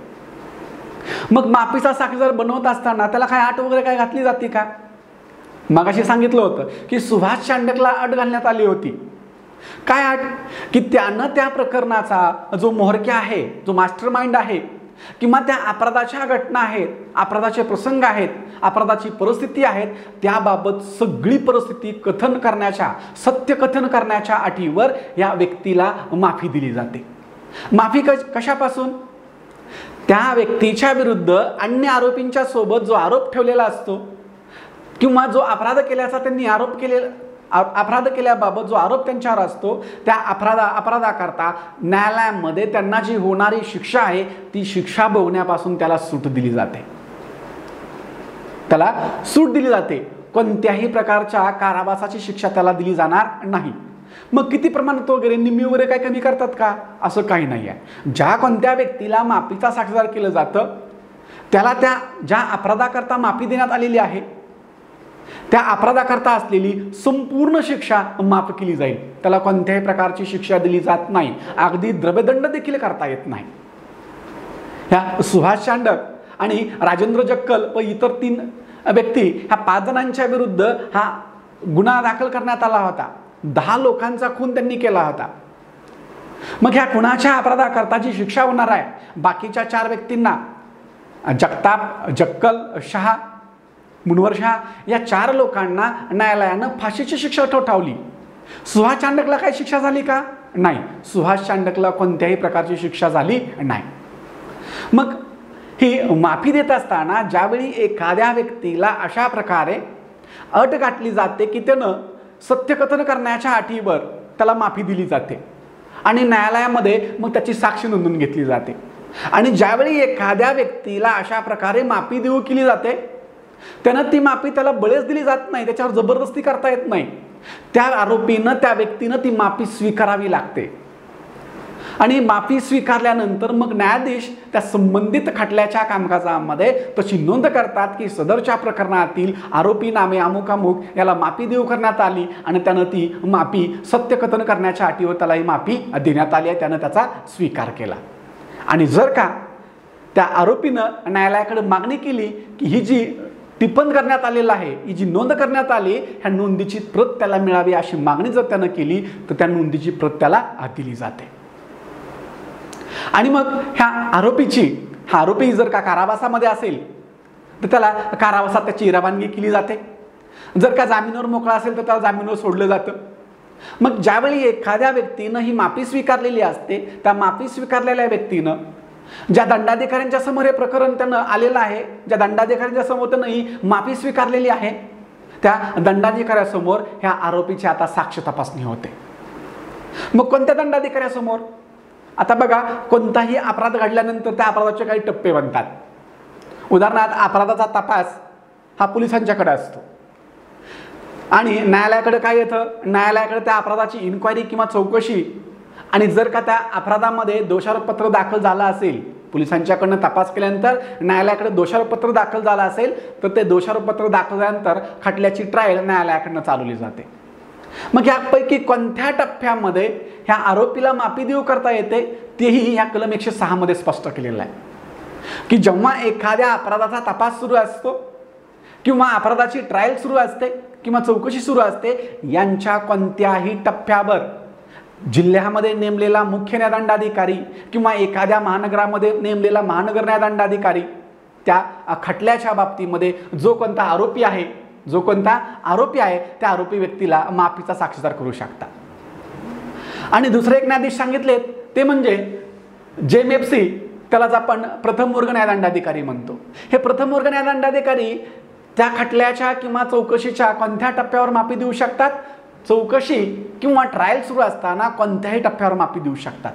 मग माफीचा साक्षीदार बनवत असताना त्याला काय अट वगैरे काय घातली जाते का? मगाशी सांगितलं होतं की सुभाष चांडकला अट घालण्यात आली होती. काय अट? की त्यानं त्या प्रकरणाचा जो म्होरक्या आहे, जो मास्टर माइंड आहे, किंवा त्या अपराधाच्या घटना आहेत, अपराधाचे प्रसंग आहेत, अपराधाची परिस्थिती आहेत, त्याबाबत सगळी परिस्थिती कथन करण्याच्या, सत्य कथन करण्याच्या अटीवर या व्यक्तीला माफी दिली जाते. माफी कशापासून? त्या व्यक्तीच्या विरुद्ध अन्य आरोपींच्या सोबत जो आरोप ठेवलेला असतो किंवा जो अपराध केल्याचा त्यांनी अपराध केल्याबाबत जो आरोप त्यांच्यावर असतो, त्या अपराधाकरता न्यायालयामध्ये त्यांना जी होणारी शिक्षा आहे ती शिक्षा भोगण्यापासून त्याला सूट दिली जाते. त्याला सूट दिली जाते. कोणत्याही प्रकारच्या कारावासाची शिक्षा त्याला दिली जाणार नाही. मग किती प्रमाणात वगैरे निम्मी वगैरे काय कमी करतात का? असं काही नाही आहे. ज्या कोणत्या व्यक्तीला माफीचा साक्षीदार केलं जातं त्याला त्या ज्या अपराधाकरता माफी देण्यात आलेली आहे त्या अपराधाकरता असलेली संपूर्ण शिक्षा माफ केली जाईल. त्याला कोणत्याही प्रकारची शिक्षा दिली जात नाही. अगदी द्रव्यदंड देखील करता येत नाही. ह्या सुभाष चांडक आणि राजेंद्र जक्कल व इतर 3 व्यक्ती ह्या 5 जणांच्या विरुद्ध हा गुन्हा दाखल करण्यात आला होता. 10 लोकांचा खून त्यांनी केला होता. मग ह्या खुनाच्या अपराधाकरता जी शिक्षा होणार आहे बाकीच्या 4 व्यक्तींना जगताप, जक्कल, शहा, मुनवर शहा या 4 लोकांना न्यायालयानं फाशीची शिक्षा ठोठावली. सुभाष चांडकला काही शिक्षा झाली का? नाही. सुभाष चांडकला कोणत्याही प्रकारची शिक्षा झाली नाही. मग ही माफी देत असताना ज्यावेळी एखाद्या व्यक्तीला अशा प्रकारे अट गाठली जाते की त्यानं सत्यकथन करण्याच्या अटीवर त्याला माफी दिली जाते आणि न्यायालयामध्ये मग त्याची साक्ष नोंदवून घेतली जाते. आणि ज्यावेळी एखाद्या व्यक्तीला अशा प्रकारे माफी देऊ केली जाते त्यानं ती माफी त्याला बळेच दिली जात नाही, त्याच्यावर जबरदस्ती करता येत नाही. त्या आरोपीनं त्या व्यक्तीनं ती माफी स्वीकारावी लागते. आणि माफी स्वीकारल्यानंतर मग न्यायाधीश त्या संबंधित खटल्याच्या कामकाजामध्ये तशी नोंद करतात की सदरच्या प्रकरणातील आरोपी नामे अमुक अमुक याला माफी देऊ करण्यात आली आणि त्यानं ती माफी सत्यकथन करण्याच्या अटीवर त्याला ही माफी देण्यात आली आहे, त्यानं त्याचा स्वीकार केला. आणि जर का त्या आरोपीनं न्यायालयाकडे मागणी केली की ही जी टिप्पण करण्यात आलेलं आहे, ही जी नोंद करण्यात आली ह्या नोंदीची प्रत त्याला मिळावी अशी मागणी जर त्यानं केली तर त्या नोंदीची प्रत त्याला दिली जाते. आणि मग ह्या आरोपी जर का कारावासामध्ये असेल तर त्याला कारावासात त्याची रवानगी केली जाते. जर का जामीनवर मोकळा असेल तर त्याला जामीनवर सोडलं जातं. मग ज्यावेळी एखाद्या व्यक्तीनं ही माफी स्वीकारलेली असते त्या माफी स्वीकारलेल्या व्यक्तीनं ज्या दंडाधिकाऱ्यांच्या समोर हे प्रकरण त्यानं आलेलं आहे, ज्या दंडाधिकाऱ्यांच्या समोर त्यानं ही माफी स्वीकारलेली आहे त्या दंडाधिकाऱ्यासमोर ह्या आरोपीची आता साक्ष तपासणी होते. मग कोणत्या दंडाधिकाऱ्यासमोर? आता बघा, कोणताही अपराध घडल्यानंतर त्या अपराधाचे काही टप्पे बनतात. उदाहरणार्थ अपराधाचा तपास हा पोलिसांच्याकडे असतो आणि न्यायालयाकडे काय येतं? न्यायालयाकडे त्या अपराधाची इन्क्वायरी किंवा चौकशी आणि जर का त्या अपराधामध्ये दोषारोपपत्र दाखल झालं असेल, पोलिसांच्याकडनं तपास केल्यानंतर न्यायालयाकडे दोषारोपपत्र दाखल झालं असेल तर ते दोषारोपपत्र दाखल झाल्यानंतर खटल्याची ट्रायल न्यायालयाकडनं चालवली जाते. मग यापैकी कोणत्या टप्प्यामध्ये ह्या आरोपीला माफी देऊ करता येते तेही या कलम 106 मध्ये स्पष्ट केलेलं आहे की जेव्हा एखाद्या अपराधाचा तपास सुरू असतो किंवा अपराधाची ट्रायल सुरू असते किंवा चौकशी सुरू असते यांच्या कोणत्याही टप्प्यावर जिल्ह्यामध्ये नेमलेला मुख्य न्यायदंडाधिकारी किंवा एखाद्या महानगरामध्ये नेमलेला महानगर न्यायदंडाधिकारी त्या खटल्याच्या बाबतीमध्ये जो कोणता आरोपी आहे त्या आरोपी व्यक्तीला माफीचा साक्षीदार करू शकतात. आणि दुसरे एक न्यायाधीश सांगितलेत ते म्हणजे JMFC, त्यालाच आपण प्रथम वर्ग न्यायदंडाधिकारी म्हणतो. हे प्रथम वर्ग न्यायदंडाधिकारी त्या खटल्याच्या किंवा चौकशीच्या कोणत्या टप्प्यावर माफी देऊ शकतात? चौकशी किंवा ट्रायल सुरू असताना कोणत्याही टप्प्यावर माफी देऊ शकतात.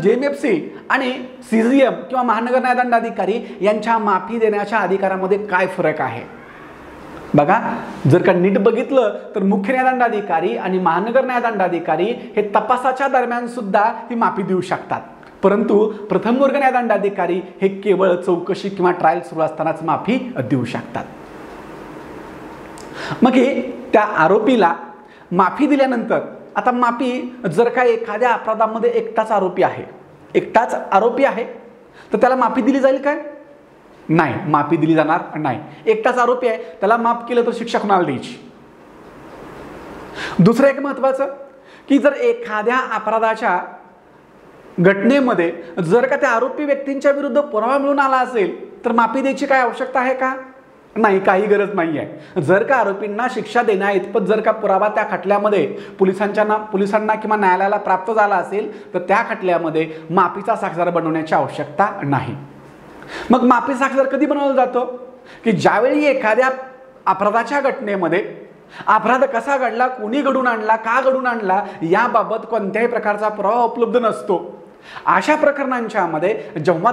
JMFC आणि CGM किंवा महानगर न्यायदंडाधिकारी यांच्या माफी देण्याच्या अधिकारामध्ये काय फरक आहे? बघा, जर का नीट बघितलं तर मुख्य न्यायदंडाधिकारी आणि महानगर न्यायदंडाधिकारी हे तपासाच्या दरम्यान सुद्धा ही माफी देऊ शकतात, परंतु प्रथम वर्ग न्यायदंडाधिकारी हे केवळ चौकशी किंवा ट्रायल सुरू असतानाच माफी देऊ शकतात. मग हे त्या आरोपीला माफी दिल्यानंतर आता माफी जर का एखाद्या अपराधामध्ये एकटाच आरोपी आहे तर त्याला माफी दिली जाईल काय? नाही, माफी दिली जाणार नाही. एकटाच आरोपी आहे, त्याला माफ केलं तर शिक्षा कोणाला द्यायची? दुसरं एक महत्वाचं की जर एखाद्या अपराधाच्या घटनेमध्ये जर का त्या आरोपी व्यक्तींच्या विरुद्ध पुरावा मिळून आला असेल तर माफी द्यायची काय आवश्यकता आहे का? नाही, काही गरज नाही आहे. जर का आरोपींना शिक्षा देण्याइतपत जर का पुरावा त्या खटल्यामध्ये पोलिसांना किंवा न्यायालयाला प्राप्त झाला असेल तर त्या खटल्यामध्ये माफीचा साक्षीदार बनवण्याची आवश्यकता नाही. मग माफी साक्षीदार कधी बनवला जातो? की ज्यावेळी एखाद्या अपराधाच्या घटनेमध्ये अपराध कसा घडला, कोणी घडून आणला, का घडून आणला याबाबत कोणत्याही प्रकारचा पुरावा उपलब्ध नसतो. अशा प्रकरणांच्या मध्ये जेव्हा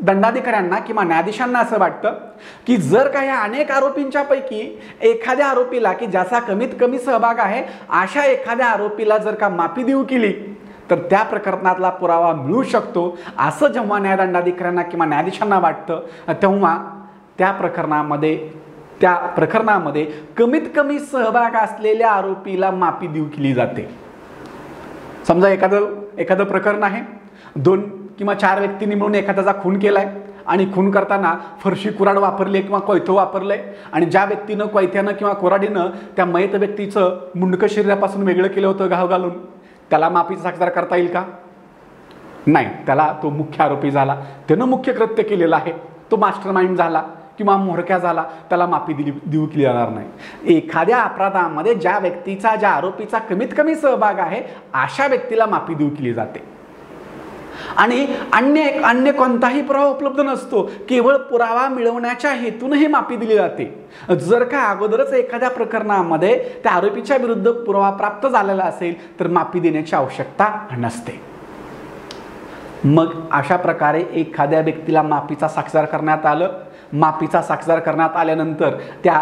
दंडाधिकाऱ्यांना किंवा न्यायाधीशांना असं वाटतं की जर का ह्या अनेक आरोपींच्या पैकी एखाद्या आरोपीला की ज्याचा कमीत कमी सहभाग आहे अशा एखाद्या आरोपीला जर का माफी देऊ केली तर त्या प्रकरणातला पुरावा मिळू शकतो, असं जेव्हा न्यायदंडाधिकाऱ्यांना किंवा न्यायाधीशांना वाटतं तेव्हा त्या प्रकरणामध्ये कमीत कमी सहभाग असलेल्या आरोपीला माफी देऊ केली जाते. समजा एखादं प्रकरण आहे, 2 किंवा 4 व्यक्तींनी मिळून एखाद्याचा खून केलाय आणि खून करताना फरशी कुऱ्हाड वापरली किंवा कोयतो वापरलंय आणि ज्या व्यक्तीनं कोयत्यानं किंवा कुऱ्हाडीनं त्या मयत व्यक्तीचं मुंडकं शरीरापासून वेगळं केलं होतं घाव घालून, त्याला माफीचा साक्षीदार करता येईल का? नाही. त्याला तो मुख्य आरोपी झाला, त्यानं मुख्य कृत्य केलेलं आहे, तो मास्टर माइंड झाला किंवा म्होरक्या झाला, त्याला माफी देऊ केली जाणार नाही. एखाद्या अपराधामध्ये ज्या आरोपीचा कमीत कमी सहभाग आहे अशा व्यक्तीला माफी देऊ केली जाते. आणि अन्य कोणताही पुरावा उपलब्ध नसतो, केवळ पुरावा मिळवण्याच्या हेतून ही माफी दिली जाते. जर का अगोदरच एखाद्या प्रकरणामध्ये त्या आरोपीच्या विरुद्ध पुरावा प्राप्त झालेला असेल तर माफी देण्याची आवश्यकता नसते. मग अशा प्रकारे एखाद्या व्यक्तीला माफीचा साक्षीदार करण्यात आलं. माफीचा साक्षीदार करण्यात आल्यानंतर त्या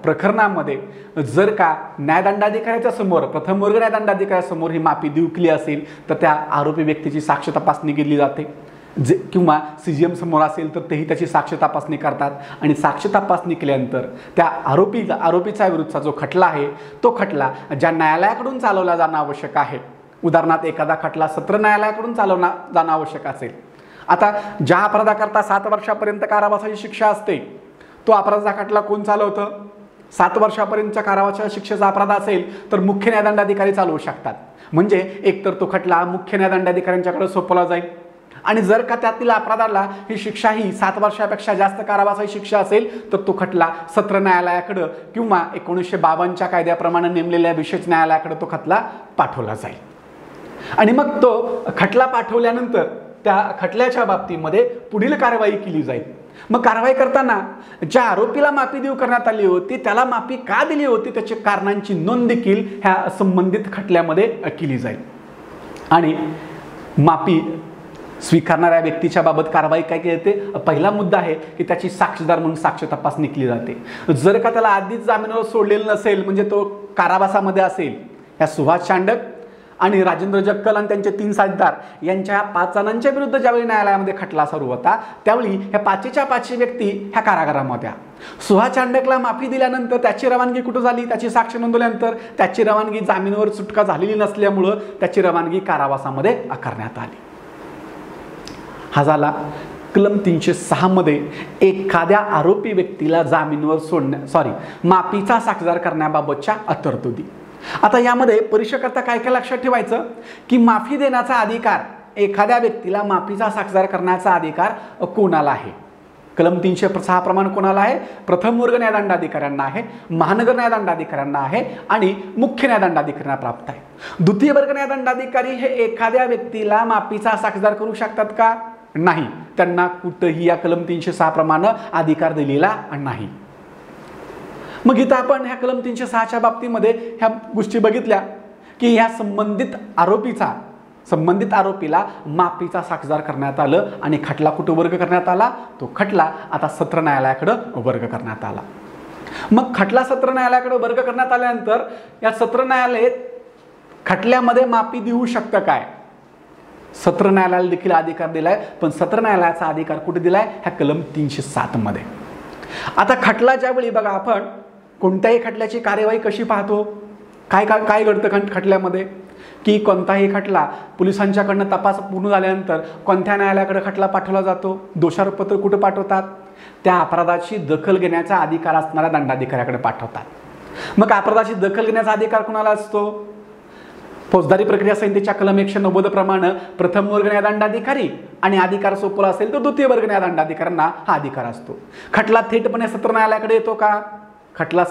प्रकरणामध्ये जर का न्यायदंडाधिकाऱ्याच्या समोर, प्रथम वर्ग न्यायदंडाधिकाऱ्यासमोर ही माफी देऊ केली असेल तर त्या आरोपी व्यक्तीची साक्ष तपासणी केली जाते. किंवा CGM समोर असेल तर तेही त्याची साक्ष तपासणी करतात आणि साक्ष तपासणी केल्यानंतर त्या आरोपीच्या विरुद्धचा जो खटला आहे तो खटला ज्या न्यायालयाकडून चालवला जाणं आवश्यक आहे, उदाहरणार्थ एखादा खटला सत्र न्यायालयाकडून चालवला जाणं आवश्यक असेल. आता ज्या अपराधाकरता 7 वर्षापर्यंत कारावासाची शिक्षा असते तो अपराधाचा खटला कोण चालवतं? 7 वर्षापर्यंतच्या कारावासाच्या शिक्षेचा अपराध असेल तर मुख्य न्यायदंडाधिकारी चालवू शकतात. म्हणजे एकतर तो खटला मुख्य न्यायदंडाधिकाऱ्यांच्याकडे सोपवला जाईल आणि जर का त्यातील अपराधाला ही शिक्षा ही 7 वर्षापेक्षा जास्त कारावासाची शिक्षा असेल तर तो खटला सत्र न्यायालयाकडं किंवा 1952च्या कायद्याप्रमाणे नेमलेल्या विशेष न्यायालयाकडे तो खटला पाठवला जाईल. आणि मग तो खटला पाठवल्यानंतर त्या खटल्याच्या बाबतीमध्ये पुढील कारवाई केली जाईल. मग कारवाई करताना ज्या आरोपीला माफी देऊ करण्यात आली होती त्याला माफी का दिली होती त्याच्या कारणांची नोंद देखील ह्या संबंधित खटल्यामध्ये केली जाईल. आणि माफी स्वीकारणाऱ्या व्यक्तीच्या बाबत कारवाई काय केली जाते? पहिला मुद्दा आहे की त्याची साक्षीदार म्हणून साक्ष तपासणी केली जाते. जर का त्याला आधीच जामिनावर सोडलेलं नसेल, म्हणजे तो कारावासामध्ये असेल, ह्या सुभाष चांडक आणि राजेंद्र जक्कल आणि त्यांचे 3 साथीदार यांच्या 5 जणांच्या विरुद्ध ज्यावेळी न्यायालयामध्ये खटला सुरू होता त्यावेळी ह्या 5च्या 5 व्यक्ती ह्या कारागृहामध्ये होत्या. सुभाष चांडकला माफी दिल्यानंतर त्याची रवानगी कुठं झाली? त्याची साक्ष नोंदवल्यानंतर त्याची रवानगी जामीनवर सुटका झालेली नसल्यामुळं त्याची रवानगी कारावासामध्ये करण्यात आली. हा झाला कलम 306 मध्ये एखाद्या आरोपी व्यक्तीला जामीनवर माफीचा साक्षीदार करण्याबाबतच्या तरतुदी. आता यामध्ये परीक्षेकरता काय काय लक्षात ठेवायचं की माफी देण्याचा अधिकार, एखाद्या व्यक्तीला माफीचा साक्षीदार करण्याचा अधिकार कोणाला आहे? कलम 306 प्रमाणे कोणाला आहे? प्रथम वर्ग न्यायदंडाधिकाऱ्यांना आहे, महानगर न्यायदंडाधिकाऱ्यांना आहे आणि मुख्य न्यायदंडाधिकाऱ्यांना प्राप्त आहे. द्वितीय वर्ग न्यायदंडाधिकारी हे एखाद्या व्यक्तीला माफीचा साक्षीदार करू शकतात का? नाही. त्यांना कुठंही या कलम 306 प्रमाणे अधिकार दिलेला नाही. मग इथं आपण ह्या कलम 306च्या बाबतीमध्ये ह्या गोष्टी बघितल्या की ह्या संबंधित आरोपीला माफीचा साक्षीदार करण्यात आलं आणि खटला कुठं वर्ग करण्यात आला? तो खटला आता सत्र न्यायालयाकडे वर्ग करण्यात आला. मग खटला सत्र न्यायालयाकडे वर्ग करण्यात आल्यानंतर या सत्र न्यायालय खटल्यामध्ये माफी देऊ शकतं काय? सत्र न्यायालयाला देखील अधिकार दिलाय, पण सत्र न्यायालयाचा अधिकार कुठे दिलाय? ह्या कलम 307 मध्ये. आता खटला ज्यावेळी बघा, आपण कोणत्याही खटल्याची कार्यवाही कशी पाहतो, काय घडतं खटल्यामध्ये की कोणताही खटला पोलिसांच्याकडनं तपास पूर्ण झाल्यानंतर कोणत्या न्यायालयाकडे खटला पाठवला जातो? दोषारोपपत्र कुठं पाठवतात? त्या अपराधाची दखल घेण्याचा अधिकार असणाऱ्या दंडाधिकाऱ्याकडे पाठवतात. मग अपराधाची दखल घेण्याचा अधिकार कोणाला असतो? फौजदारी प्रक्रिया संहितेच्या कलम 190 प्रमाणे प्रथम वर्ग न्यायदंडाधिकारी आणि अधिकार सोपवला असेल तर द्वितीय वर्ग न्यायदंडाधिकाऱ्यांना हा अधिकार असतो. खटला थेटपणे सत्र न्यायालयाकडे येतो का? खटला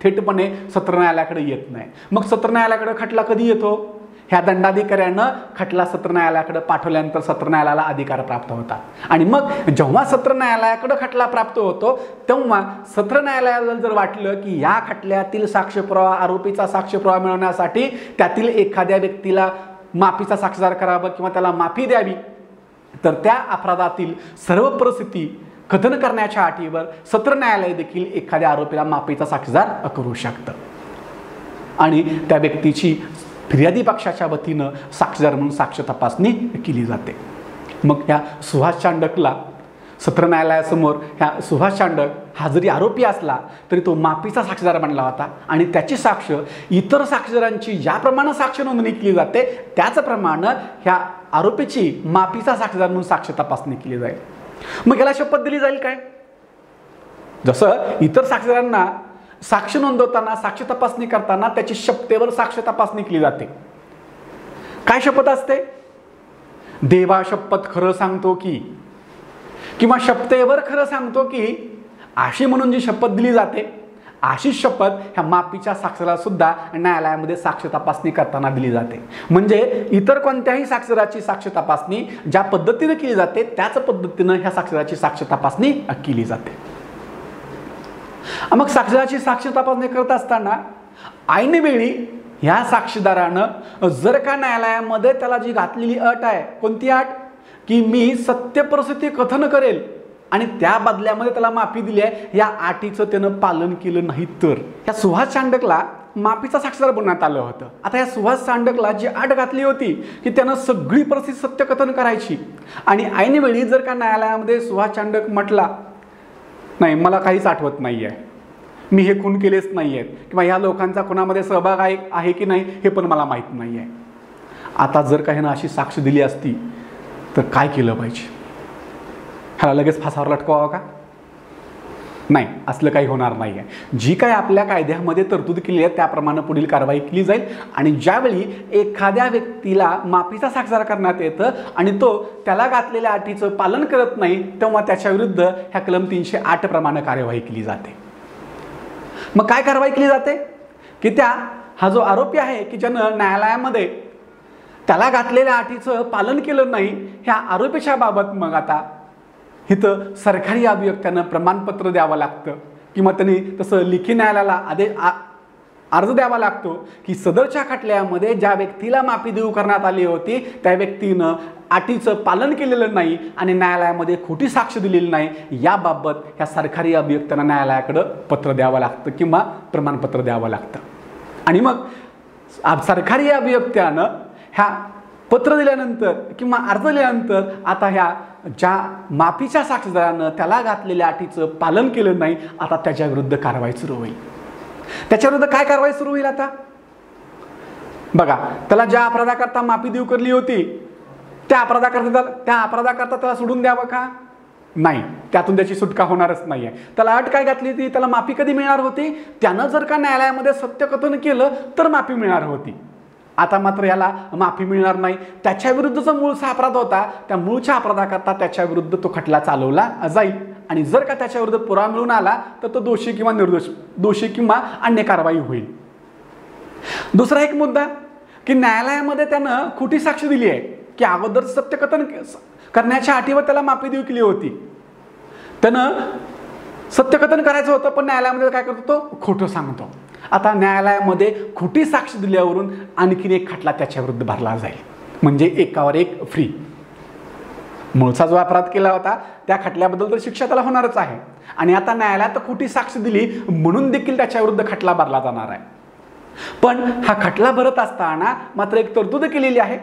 थेटपणे सत्र न्यायालयाकडे येत नाही. मग सत्र न्यायालयाकडे खटला कधी येतो? ह्या दंडाधिकाऱ्यानं खटला सत्र न्यायालयाकडे पाठवल्यानंतर सत्र न्यायालयाला अधिकार प्राप्त होतात. आणि मग जेव्हा सत्र न्यायालयाकडे खटला प्राप्त होतो तेव्हा सत्र न्यायालयाला जर वाटलं की या खटल्यातील साक्ष्यपुरावा, आरोपीचा साक्ष्यपुरावा मिळवण्यासाठी त्यातील एखाद्या व्यक्तीला माफीचा साक्षीदार करावा किंवा त्याला माफी द्यावी, तर त्या अपराधातील सर्व परिस्थिती कथन करण्याच्या अटीवर सत्र न्यायालय देखील एखाद्या आरोपीला माफीचा साक्षीदार करू शकतं आणि त्या व्यक्तीची फिर्यादी पक्षाच्या वतीनं साक्षीदार म्हणून साक्ष तपासणी केली जाते. मग ह्या सुहास चांडकला सत्र न्यायालयासमोर ह्या सुहास चांडक हा जरी आरोपी असला तरी तो माफीचा साक्षीदार बनला होता आणि त्याची साक्ष इतर साक्षीदारांची ज्याप्रमाणे साक्ष नोंदणी केली जाते त्याचप्रमाणे ह्या आरोपीची माफीचा साक्षीदार म्हणून साक्ष तपासणी केली जाईल. मग याला शपथ दिली जाईल काय? जसं इतर साक्षीदारांना साक्ष नोंदवताना साक्ष तपासणी करताना त्याची शपथेवर साक्ष तपासणी केली जाते. काय शपथ असते? देवा शपथ खरं सांगतो की, किंवा शपथेवर खरं सांगतो की, अशी म्हणून जी शपथ दिली जाते अशी शपथ ह्या माफीच्या साक्षीदाराला सुद्धा न्यायालयामध्ये साक्ष तपासणी करताना दिली जाते. म्हणजे इतर कोणत्याही साक्षीदाराची साक्ष तपासणी ज्या पद्धतीने केली जाते त्याच पद्धतीनं ह्या साक्षीदाराची साक्ष तपासणी केली जाते. मग साक्षीदाराची साक्ष तपासणी करत असताना ऐनवेळी ह्या साक्षीदारानं जर का न्यायालयामध्ये त्याला जी घातलेली अट आहे, कोणती अट? की मी सत्य परिस्थिती कथन करेल आणि त्या बदल्यामध्ये त्याला माफी दिली आहे, या अटीचं त्यानं पालन केलं नाही तर या सुहास चांडकला माफीचा साक्षीदार बनवण्यात आलं होतं. आता या सुहास चांडकला जी अट घातली होती की त्यानं सगळी परिस्थिती सत्य कथन करायची आणि ऐनवेळी जर का न्यायालयामध्ये सुहास चांडक म्हटला नाही मला काहीच आठवत नाही आहे, मी हे खून केलेच नाही आहेत किंवा ह्या लोकांचा कोणामध्ये सहभाग आहे की नाही हे पण मला माहीत नाही आहे. आता जर का ह्यानं अशी साक्ष दिली असती तर काय केलं पाहिजे? ह्याला लगेच फासावर लटकवावं का? नाही, असलं काही होणार नाही आहे. जी काय आपल्या कायद्यामध्ये तरतूद केली आहे त्याप्रमाणे पुढील कारवाई केली जाईल आणि ज्यावेळी एखाद्या व्यक्तीला माफीचा साक्षीदार करण्यात येतं आणि तो त्याला घातलेल्या अटीचं पालन करत नाही तेव्हा त्याच्या विरुद्ध ह्या कलम 308 प्रमाणे कार्यवाही केली जाते. मग काय कारवाई केली जाते? की हा जो आरोपी आहे की ज्यानं न्यायालयामध्ये त्याला घातलेल्या अटीचं पालन केलं नाही ह्या आरोपीच्या बाबत मग आता इथं सरकारी अभियोक्त्यानं प्रमाणपत्र द्यावं लागतं किंवा त्यांनी तसं लिखी न्यायालयाला अर्ज द्यावा लागतो की सदरच्या खटल्यामध्ये ज्या व्यक्तीला माफी देऊ करण्यात आली होती त्या व्यक्तीनं अटीचं पालन केलेलं नाही आणि न्यायालयामध्ये खोटी साक्ष दिलेली नाही, याबाबत ह्या सरकारी अभियोक्त्यांना न्यायालयाकडं पत्र द्यावं लागतं किंवा प्रमाणपत्र द्यावं लागतं. आणि मग सरकारी अभियोक्त्यानं ह्या पत्र दिल्यानंतर किंवा अर्ज दिल्यानंतर आता ह्या ज्या माफीच्या साक्षीदारानं त्याला घातलेल्या अटीचं पालन केलं नाही आता त्याच्या विरुद्ध कारवाई सुरू होईल. त्याच्याविरुद्ध काय कारवाई सुरू होईल? आता बघा, त्याला ज्या अपराधाकरता माफी देऊ करली होती त्या अपराधाकरता त्याला सोडून द्यावं का? नाही, त्यातून त्याची सुटका होणारच नाही आहे. त्याला अट काय घातली होती? त्याला माफी कधी मिळणार होती? त्यानं जर का न्यायालयामध्ये सत्यकथन केलं तर माफी मिळणार होती. आता मात्र याला माफी मिळणार नाही. त्याच्या विरुद्धचा मूळचा अपराध होता, त्या मूळच्या अपराधाकरता त्याच्या विरुद्ध तो खटला चालवला जाईल आणि जर का त्याच्या विरुद्ध पुरावा मिळून आला तर तो दोषी किंवा निर्दोष, दोषी किंवा अन्य कारवाई होईल. दुसरा एक मुद्दा की न्यायालयामध्ये त्यानं खोटी साक्ष दिली आहे की अगोदर सत्यकथन करण्याच्या अटीवर त्याला माफी देऊ केली होती. त्यानं सत्यकथन करायचं होतं पण न्यायालयामध्ये काय करतो? तो खोटं सांगतो. आता न्यायालयामध्ये खोटी साक्ष दिल्यावरून आणखीन एक खटला त्याच्या विरुद्ध भरला जाईल, म्हणजे एकावर एक फ्री. मूळचा जो अपराध केला होता त्या खटल्याबद्दल तर शिक्षा त्याला होणारच आहे आणि आता न्यायालयात खोटी साक्ष दिली म्हणून देखील त्याच्या विरुद्ध खटला भरला जाणार आहे. पण हा खटला भरत असताना मात्र एक तरतूद केलेली आहे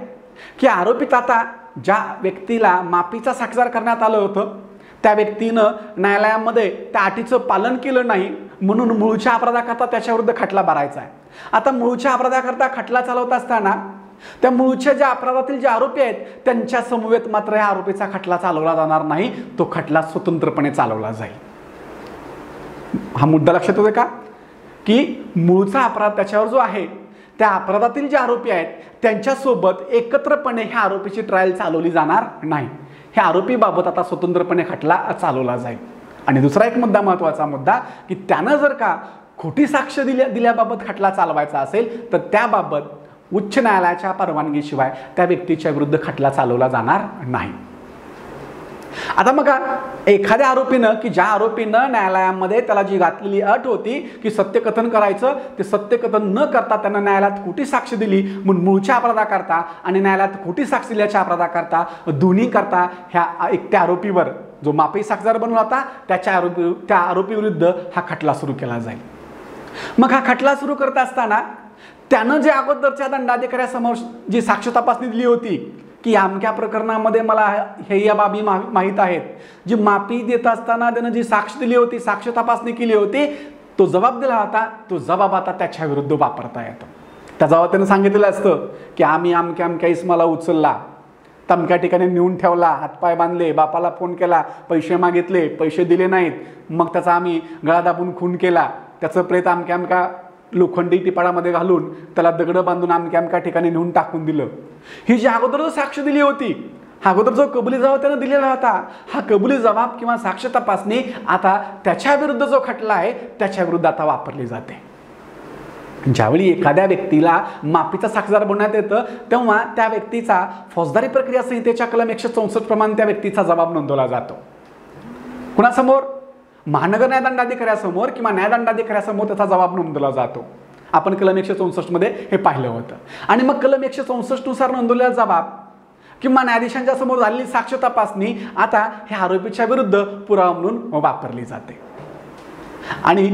की आरोपीत आता ज्या व्यक्तीला माफीचा साक्षीदार करण्यात आलं होतं त्या व्यक्तीनं न्यायालयामध्ये त्या अटीचं पालन केलं नाही म्हणून मूळच्या अपराधाकरता त्याच्याविरुद्ध खटला भरायचा आहे. आता मूळच्या अपराधाकरता खटला चालवत असताना त्या मूळच्या ज्या अपराधातील जे आरोपी आहेत त्यांच्या समवेत मात्र या आरोपीचा खटला चालवला जाणार नाही, तो खटला स्वतंत्रपणे चालवला जाईल. हा मुद्दा लक्षात येतोय का? की मूळचा अपराध त्याच्यावर जो आहे त्या अपराधातील जे आरोपी आहेत त्यांच्यासोबत एकत्रपणे ह्या आरोपीची ट्रायल चालवली जाणार नाही. ह्या आरोपीबाबत आता स्वतंत्रपणे खटला चालवला जाईल. आणि दुसरा एक मुद्दा, महत्त्वाचा मुद्दा, की त्यानं जर का खोटी साक्ष दिल्याबाबत खटला चालवायचा असेल तर त्याबाबत उच्च न्यायालयाच्या परवानगीशिवाय त्या व्यक्तीच्या विरुद्ध खटला चालवला जाणार नाही. आता बघा, एखाद्या आरोपीनं की ज्या आरोपीनं न्यायालयामध्ये त्याला जी घातलेली अट होती की सत्यकथन करायचं, ते सत्यकथन न करता त्यानं न्यायालयात खोटी साक्ष दिली म्हणून मूळच्या अपराधाकरता आणि न्यायालयात खोटी साक्ष दिल्याच्या अपराधाकरता दोन्ही करता ह्या एकट्या आरोपीवर जो माफी साक्षीदार बनला होता त्या आरोपी विरुद्ध हा खटला सुरू केला जाईल. मग हा खटला सुरू करत असताना त्यानं जे अगोदरच्या दंडाधिकाऱ्यासमोर जी साक्ष तपासणी दिली होती की अमक्या प्रकरणामध्ये मला हे या बाबी माहीत आहेत, जी माफी देत असताना त्यानं जी साक्ष दिली होती, साक्ष तपासणी केली होती, तो जबाब दिला होता, तो जबाब आता त्याच्या विरुद्ध वापरता येतो. त्या जबाब त्यानं सांगितलेलं असतं की आम्ही अमक्या इस्माला उचलला, तमक्या ठिकाणी नेऊन ठेवला, हातपाय बांधले, बापाला फोन केला, पैसे मागितले, पैसे दिले नाहीत, मग त्याचा आम्ही गळा दाबून खून केला, त्याचं प्रेत अमक्या लोखंडी टिपाडामध्ये घालून त्याला दगड बांधून अमक्या ठिकाणी नेऊन टाकून दिलं. ही जी अगोदर जो साक्ष दिली होती, हा अगोदर जो कबुली जबाब त्यानं दिलेला होता, हा कबुली जबाब किंवा साक्ष तपासणी आता त्याच्या विरुद्ध जो खटला आहे त्याच्या विरुद्ध आता वापरली जाते. ज्यावेळी एखाद्या व्यक्तीला माफीचा साक्षीदार बनवण्यात येतं तेव्हा त्या व्यक्तीचा फौजदारी प्रक्रिया संहितेच्या कलम 164 प्रमाणे त्या व्यक्तीचा जबाब नोंदवला जातो. कुणासमोर? महानगर न्यायदंडाधिकाऱ्यासमोर किंवा न्यायदंडाधिकाऱ्यासमोर त्याचा जबाब नोंदवला जातो. आपण कलम 164 मध्ये हे पाहिलं होतं. आणि मग कलम 164 नुसार नोंदवलेला जबाब किंवा न्यायाधीशांच्या समोर झालेली साक्ष तपासणी आता ह्या आरोपीच्या विरुद्ध पुरावा म्हणून वापरली जाते. आणि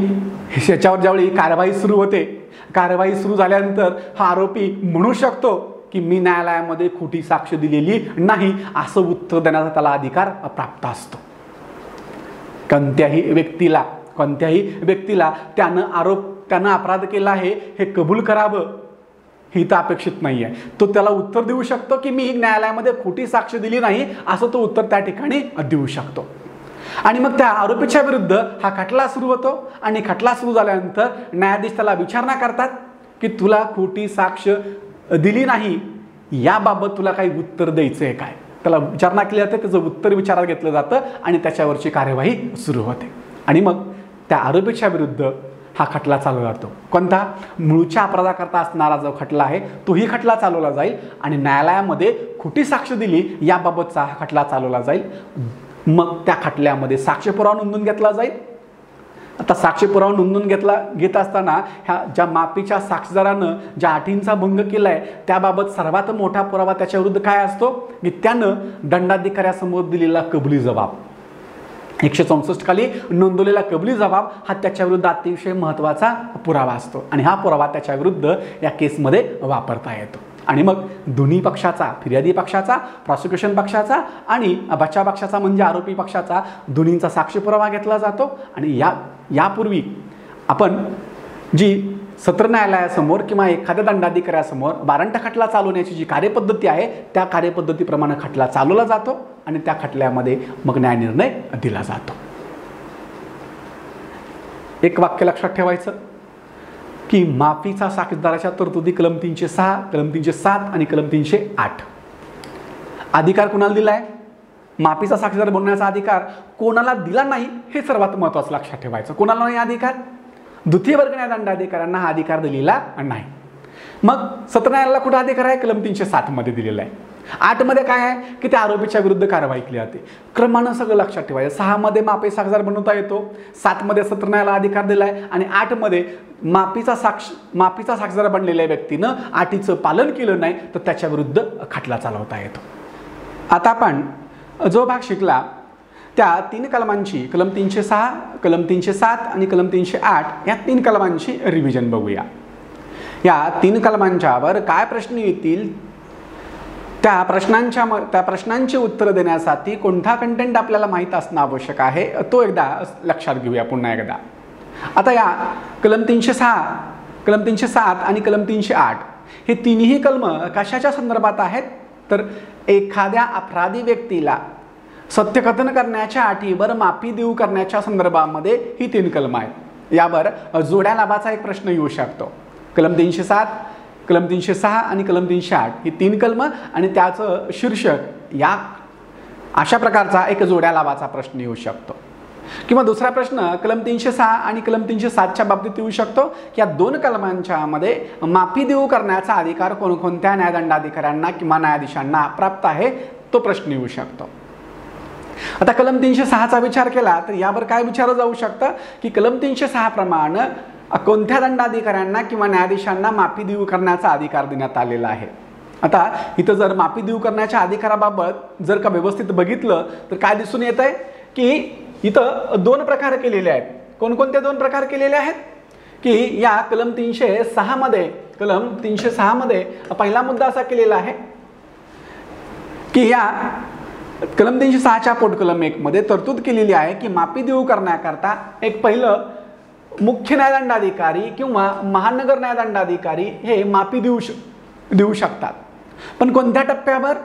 ह्याच्यावर ज्यावेळी कारवाई सुरू होते, कारवाई सुरू झाल्यानंतर हा आरोपी म्हणू शकतो की मी न्यायालयामध्ये खोटी साक्ष दिलेली नाही असं उत्तर देण्याचा त्याला अधिकार प्राप्त असतो. कोणत्याही व्यक्तीला त्यानं अपराध केला आहे हे कबूल करावं ही तर अपेक्षित नाही आहे. तो त्याला उत्तर देऊ शकतो की मी न्यायालयामध्ये खोटी साक्ष दिली नाही असं तो उत्तर त्या ठिकाणी देऊ शकतो. आणि मग त्या आरोपीच्या विरुद्ध हा खटला सुरू होतो. आणि खटला सुरू झाल्यानंतर न्यायाधीश त्याला विचारणा करतात की तुला खोटी साक्ष दिली नाही याबाबत तुला काही उत्तर द्यायचं आहे काय. त्याला विचारणा केली जाते, त्याचं उत्तर विचारात घेतलं जातं आणि त्याच्यावरची कार्यवाही सुरू होते. आणि मग त्या आरोपीच्या विरुद्ध हा खटला चालवला जातो. कोणता? मूळच्या अपराधाकरता असणारा जो खटला आहे तोही खटला चालवला जाईल आणि न्यायालयामध्ये खोटी साक्ष दिली याबाबतचा हा खटला चालवला जाईल. मग त्या खटल्यामध्ये साक्षपुरावा नोंदवून घेतला जाईल. आता साक्षपुरावा नोंदवून घेत असताना ह्या ज्या माफीच्या साक्षीदारानं ज्या अटींचा भंग केलाय त्याबाबत सर्वात मोठा पुरावा त्याच्या विरुद्ध काय असतो की त्यानं दंडाधिकाऱ्यासमोर दिलेला कबुली जबाब 164 खाली नोंदवलेला कबुली जबाब हा त्याच्या विरुद्ध अतिशय महत्त्वाचा पुरावा असतो आणि हा पुरावा त्याच्या विरुद्ध या केसमध्ये वापरता येतो. आणि मग दोन्ही पक्षाचा, फिर्यादी पक्षाचा, प्रॉसिक्युशन पक्षाचा आणि बचाव पक्षाचा म्हणजे आरोपी पक्षाचा दोन्हींचा साक्ष पुरावा घेतला जातो. आणि यापूर्वी आपण जी सत्र न्यायालयासमोर किंवा एखाद्या दंडाधिकाऱ्यासमोर वारंट खटला चालवण्याची जी कार्यपद्धती आहे त्या कार्यपद्धतीप्रमाणे खटला चालवला जातो आणि त्या खटल्यामध्ये मग न्यायनिर्णय दिला जातो. एक वाक्य लक्षात ठेवायचं की माफीचा साक्षीदाराच्या तरतुदी कलम 306, कलम 307 आणि कलम 308. अधिकार कोणाला दिलाय? माफीचा साक्षीदार बनण्याचा अधिकार कोणाला दिला नाही हे सर्वात महत्त्वाचं लक्षात ठेवायचं. कोणाला नाही अधिकार? द्वितीय वर्ग न्यायदंडाधिकाऱ्यांना हा अधिकार दिलेला नाही. मग सत्र न्यायालयाला कुठं अधिकार आहे? कलम 307 मध्ये दिलेला आहे. 8 मध्ये काय आहे की त्या आरोपीच्या विरुद्ध कारवाई केली जाते. क्रमानं सगळं लक्षात ठेवायचं. 6 मध्ये माफी साक्षीदार बनवता येतो, 7 मध्ये सत्र न्यायालयाला अधिकार दिलाय आणि 8 मध्ये माफीचा साक्षीदार बनलेल्या व्यक्तीनं अटीचं पालन केलं नाही तर त्याच्या विरुद्ध खटला चालवता येतो. आता आपण जो भाग शिकला त्या 3 कलमांची, कलम 306, कलम 307 आणि कलम 308 या 3 कलमांची रिव्हिजन बघूया. या 3 कलमांच्यावर काय प्रश्न येतील त्या प्रश्नांची उत्तरं देण्यासाठी कोणता कंटेंट आपल्याला माहीत असणं आवश्यक आहे तो एकदा लक्षात घेऊया पुन्हा एकदा. आता या कलम 306, कलम 307 आणि कलम 308 हे तिन्ही कलम कशाच्या संदर्भात आहेत तर एखाद्या अपराधी व्यक्तीला सत्यकथन करण्याच्या अटीवर माफी देऊ करण्याच्या संदर्भामध्ये ही 3 कलम आहेत. यावर जोड्या लाभाचा एक प्रश्न येऊ शकतो. कलम 307, कलम 306 आणि कलम 308 ही 3 कलम आणि त्याचं शीर्षक या अशा प्रकारचा एक जोड्या लाभाचा प्रश्न येऊ शकतो. किंवा दुसरा प्रश्न कलम 306 आणि कलम 307च्या बाबतीत येऊ शकतो की या 2 कलमांच्या मध्ये माफी देऊ करण्याचा अधिकार कोणकोणत्या न्यायदंडाधिकाऱ्यांना किंवा न्यायाधीशांना प्राप्त आहे तो प्रश्न येऊ शकतो. आता कलम 306चा विचार केला तर यावर काय विचारलं जाऊ शकतं की कलम 306 प्रमाणे कोणत्या दंडाधिकाऱ्यांना किंवा न्यायाधीशांना माफी देऊ करण्याचा अधिकार देण्यात आलेला आहे. आता इथं जर माफी देऊ करण्याच्या अधिकाराबाबत जर का व्यवस्थित बघितलं तर काय दिसून येत आहे की इथं 2 प्रकार केलेले आहेत. कोणकोणते 2 प्रकार केलेले आहेत की या कलम 306 मध्ये पहिला मुद्दा असा केलेला आहे की या कलम 306च्या पोटकलम 1 मध्ये तरतूद केलेली आहे की माफी देऊ करण्याकरता एक पहिलं मुख्य न्यायदंडाधिकारी किंवा महानगर न्यायदंडाधिकारी हे माफी देऊ शकतात. पण कोणत्या टप्प्यावर?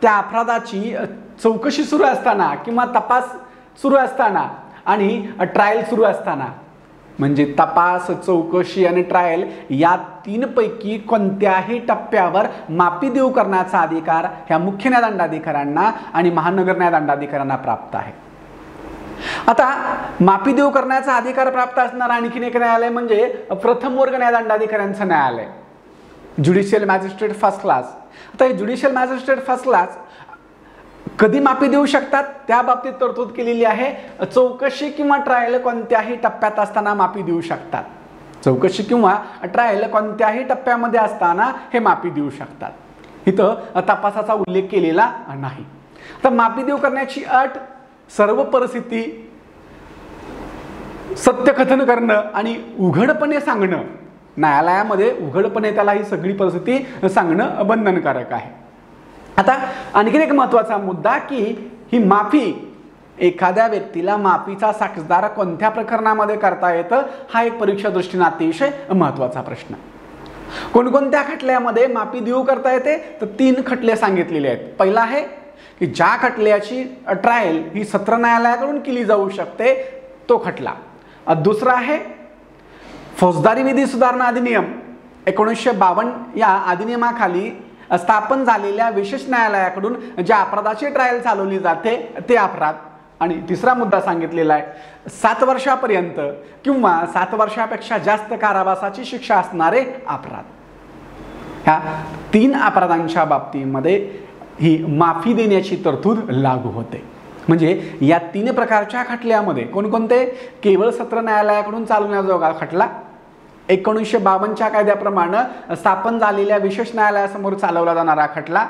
त्या अपराधाची चौकशी सुरू असताना किंवा तपास सुरू असताना आणि ट्रायल सुरू असताना. म्हणजे तपास, चौकशी आणि ट्रायल या 3 पैकी कोणत्याही टप्प्यावर माफी देऊ करण्याचा अधिकार ह्या मुख्य न्यायदंडाधिकाऱ्यांना आणि महानगर न्यायदंडाधिकाऱ्यांना प्राप्त आहे. आता माफी देऊ करण्याचा अधिकार प्राप्त असणारा आणखीन एक न्यायालय म्हणजे प्रथम वर्ग न्यायदंडाधिकाऱ्यांचं न्यायालय, ज्युडिशियल मॅजिस्ट्रेट फर्स्ट क्लास. आता हे ज्युडिशियल मॅजिस्ट्रेट फर्स्ट क्लास कधी माफी देऊ शकतात त्या बाबतीत तरतूद केलेली आहे. चौकशी किंवा ट्रायल कोणत्याही टप्प्यात असताना माफी देऊ शकतात. चौकशी किंवा ट्रायल कोणत्याही टप्प्यामध्ये असताना हे माफी देऊ शकतात. इथं तपासाचा उल्लेख केलेला नाही. तर माफी देऊ करण्याची अट सर्व परिस्थिती सत्यकथन करणं आणि उघडपणे सांगणं. न्यायालयामध्ये उघडपणे त्याला ही सगळी परिस्थिती सांगणं बंधनकारक आहे. आता आणखीन एक महत्त्वाचा मुद्दा की ही माफी एखाद्या व्यक्तीला माफीचा साक्षीदार कोणत्या प्रकरणामध्ये करता येतं हा एक परीक्षा दृष्टीने अतिशय महत्त्वाचा प्रश्न. कोणकोणत्या खटल्यामध्ये माफी देऊ करता येते तर 3 खटले सांगितलेले आहेत. पहिला आहे की ज्या खटल्याची ट्रायल ही सत्र न्यायालयाकडून केली जाऊ शकते तो खटला. दुसरा आहे फौजदारी विधी सुधारणा अधिनियम 1952 या अधिनियमाखाली स्थापन झालेल्या विशेष न्यायालयाकडून ज्या अपराधाची ट्रायल चालवली जाते ते अपराध. आणि तिसरा मुद्दा सांगितलेला आहे 7 वर्षापर्यंत किंवा 7 वर्षापेक्षा जास्त कारावासाची शिक्षा असणारे अपराध. ह्या 3 अपराधांच्या बाबतीमध्ये ही माफी देण्याची तरतूद लागू होते. म्हणजे या 3 प्रकारच्या खटल्यामध्ये कोणकोणते? केवळ सत्र न्यायालयाकडून चालवण्याजोगा खटला, 1952च्या कायद्याप्रमाणे स्थापन झालेल्या विशेष न्यायालयासमोर चालवला जाणारा खटला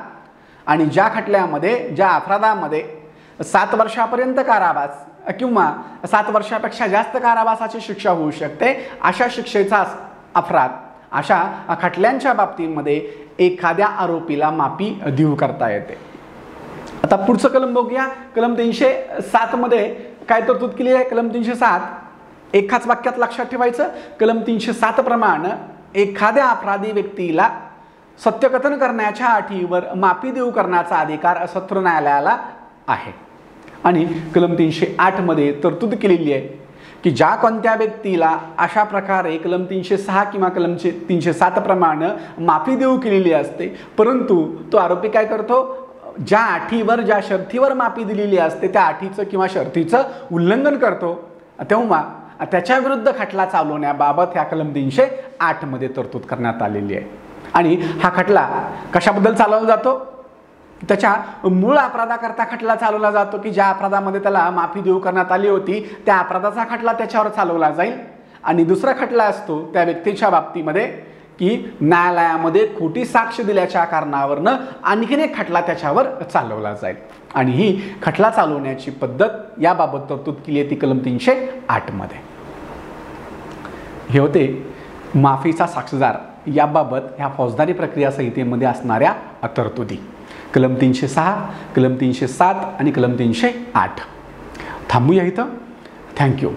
आणि ज्या खटल्यामध्ये ज्या अपराधामध्ये 7 वर्षापर्यंत कारावास किंवा 7 वर्षापेक्षा जास्त कारावासाची शिक्षा होऊ शकते अशा शिक्षेचा अपराध. अशा खटल्यांच्या बाबतीमध्ये एखाद्या आरोपीला माफी देऊ करता येते. आता पुढचं कलम बघूया. कलम 307 मध्ये काय तरतूद केली आहे? कलम 307 एकाच वाक्यात लक्षात ठेवायचं. कलम 307 प्रमाणे एखाद्या अपराधी व्यक्तीला सत्यकथन करण्याच्या अटीवर माफी देऊ करण्याचा अधिकार सत्र न्यायालयाला आहे. आणि कलम 308 मध्ये तरतूद केलेली आहे की ज्या कोणत्या व्यक्तीला अशा प्रकारे कलम 306 किंवा कलम 307 प्रमाणे माफी देऊ केलेली असते परंतु तो आरोपी काय करतो? ज्या अटीवर ज्या शर्तीवर माफी दिलेली असते त्या अटीचं किंवा शर्तीचं उल्लंघन करतो तेव्हा त्याच्या विरुद्ध खटला चालवण्याबाबत ह्या कलम 308 मध्ये तरतूद करण्यात आलेली आहे. आणि हा खटला कशाबद्दल चालवला जातो? त्याच्या मूळ अपराधाकरता खटला चालवला जातो की ज्या अपराधामध्ये त्याला माफी देऊ करण्यात आली होती त्या अपराधाचा खटला त्याच्यावर चालवला जाईल. आणि दुसरा खटला असतो त्या व्यक्तीच्या बाबतीमध्ये की न्यायालयामध्ये खोटी साक्ष दिल्याच्या कारणावरनं आणखीन एक खटला त्याच्यावर चालवला जाईल. आणि ही खटला चालवण्याची पद्धत याबाबत तरतूद केली आहे ती कलम 308 मध्ये. हे होते माफीचा साक्षीदार याबाबत ह्या फौजदारी प्रक्रिया संहितेमध्ये असणाऱ्या तरतुदी. कलम 306, कलम 307 आणि कलम 308. थांबूया इथं. थँक्यू.